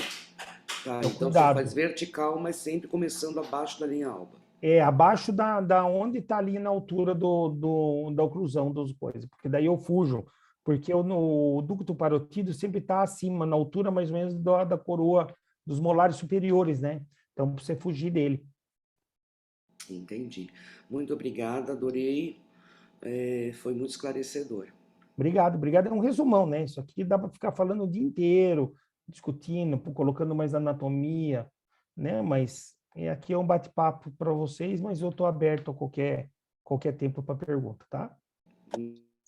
Tá, Então, então cuidado. você faz vertical, mas sempre começando abaixo da linha alba. Abaixo da onde está ali na altura da oclusão dos coisas, porque daí eu fujo, porque o ducto parotídeo sempre está acima, na altura mais ou menos da coroa dos molares superiores, né? Então, para você fugir dele. Entendi. Muito obrigada, adorei. Foi muito esclarecedor. Obrigado. É um resumão, né? Isso aqui dá para ficar falando o dia inteiro, discutindo, colocando mais anatomia, né? Mas aqui é um bate-papo para vocês, mas eu estou aberto a qualquer tempo para pergunta, tá?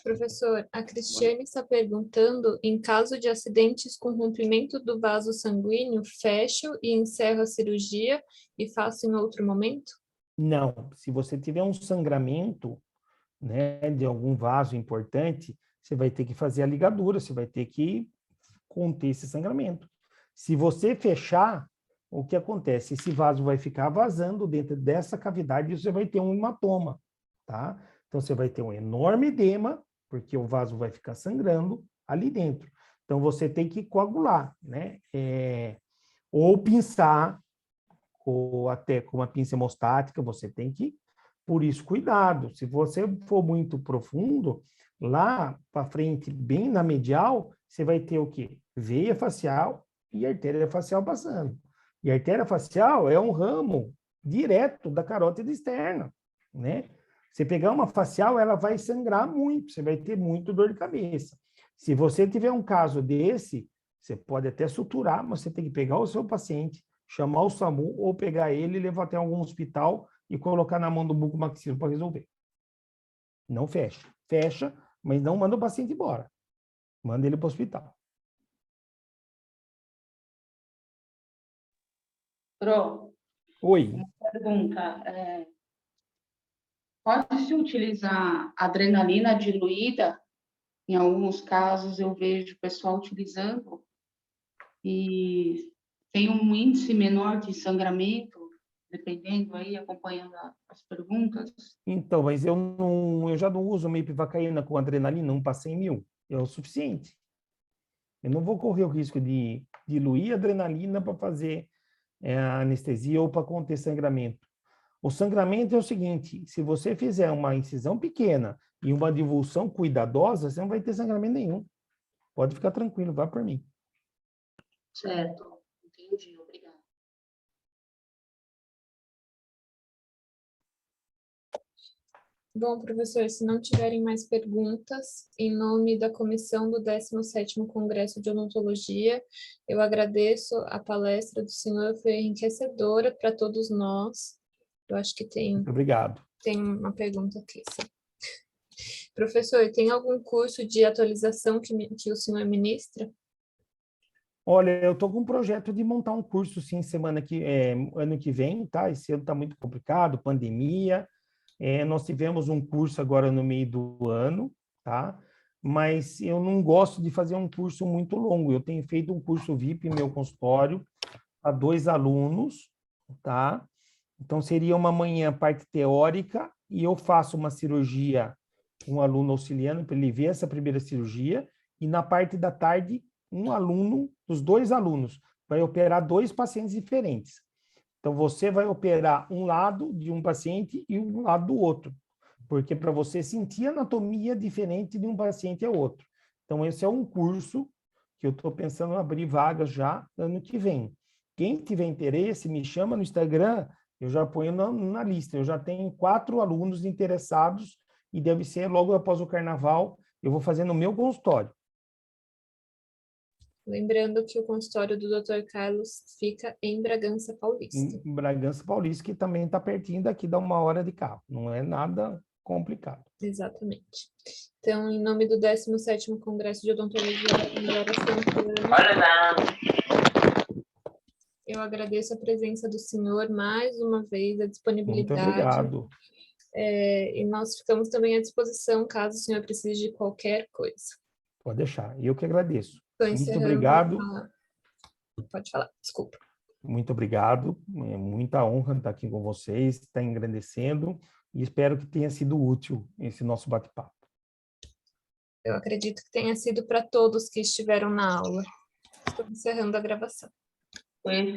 Professor, a Cristiane está perguntando, em caso de acidentes com rompimento do vaso sanguíneo, fecho e encerro a cirurgia e faço em outro momento? Não. Se você tiver um sangramento, né, de algum vaso importante, você vai ter que fazer a ligadura, você vai ter que conter esse sangramento. Se você fechar, o que acontece? Esse vaso vai ficar vazando dentro dessa cavidade e você vai ter um hematoma, tá? Então, você vai ter um enorme edema, porque o vaso vai ficar sangrando ali dentro. Então, você tem que coagular, né? Ou pinçar, ou até com uma pinça hemostática, você tem que, por isso, cuidado. Se você for muito profundo, lá para frente, bem na medial, você vai ter o quê? Veia facial e artéria facial passando. E a artéria facial é um ramo direto da carótida externa, né? Você pegar uma facial, ela vai sangrar muito, você vai ter muito dor de cabeça. Se você tiver um caso desse, você pode até suturar, mas você tem que pegar o seu paciente, chamar o SAMU ou pegar ele e levar até algum hospital e colocar na mão do bucomaxilo para resolver. Não fecha. Fecha, mas não manda o paciente embora. Manda ele para o hospital. Pro, Oi. uma pergunta. Pode-se utilizar adrenalina diluída? Em alguns casos eu vejo o pessoal utilizando e tem um índice menor de sangramento, dependendo aí, acompanhando as perguntas. Então, mas eu já não uso mepivacaína com adrenalina, 1/100.000. É o suficiente. Eu não vou correr o risco de diluir adrenalina para fazer a anestesia ou para conter sangramento. O sangramento é o seguinte, se você fizer uma incisão pequena e uma divulsão cuidadosa, você não vai ter sangramento nenhum. Pode ficar tranquilo, vá por mim. Certo, entendi, obrigada. Bom, professor, se não tiverem mais perguntas, em nome da comissão do 17º Congresso de Odontologia, eu agradeço a palestra do senhor, foi enriquecedora para todos nós. Eu acho que Muito obrigado. tem uma pergunta aqui, sim. Professor, tem algum curso de atualização que o senhor ministra? Olha, eu estou com um projeto de montar um curso, sim, ano que vem, tá? Esse ano está muito complicado, pandemia. Nós tivemos um curso agora no meio do ano, tá? Mas eu não gosto de fazer um curso muito longo. Eu tenho feito um curso VIP em meu consultório para 2 alunos, tá? Então, seria uma manhã parte teórica e eu faço uma cirurgia com um aluno auxiliando para ele ver essa primeira cirurgia e na parte da tarde, os 2 alunos, vai operar 2 pacientes diferentes. Então, você vai operar um lado de um paciente e um lado do outro, porque para você sentir a anatomia diferente de um paciente ao outro. Então, esse é um curso que eu estou pensando em abrir vagas já ano que vem. Quem tiver interesse, me chama no Instagram, eu já ponho na lista. Eu já tenho 4 alunos interessados e deve ser logo após o carnaval, eu vou fazer no meu consultório. Lembrando que o consultório do Dr. Carlos fica em Bragança Paulista. Em Bragança Paulista, que também está pertinho daqui, dá 1 hora de carro. Não é nada complicado. Exatamente. Então, em nome do 17º Congresso de Odontologia da Melhora Santana, eu agradeço a presença do senhor mais uma vez, a Muito disponibilidade. obrigado. E nós ficamos também à disposição, caso o senhor precise de qualquer coisa. Pode deixar. Eu que agradeço. Estou Muito encerrando obrigado. Pode falar, desculpa. Muito obrigado. É muita honra estar aqui com vocês, estar engrandecendo, e espero que tenha sido útil esse nosso bate-papo. Eu acredito que tenha sido para todos que estiveram na aula. Estou encerrando a gravação. Foi excelente.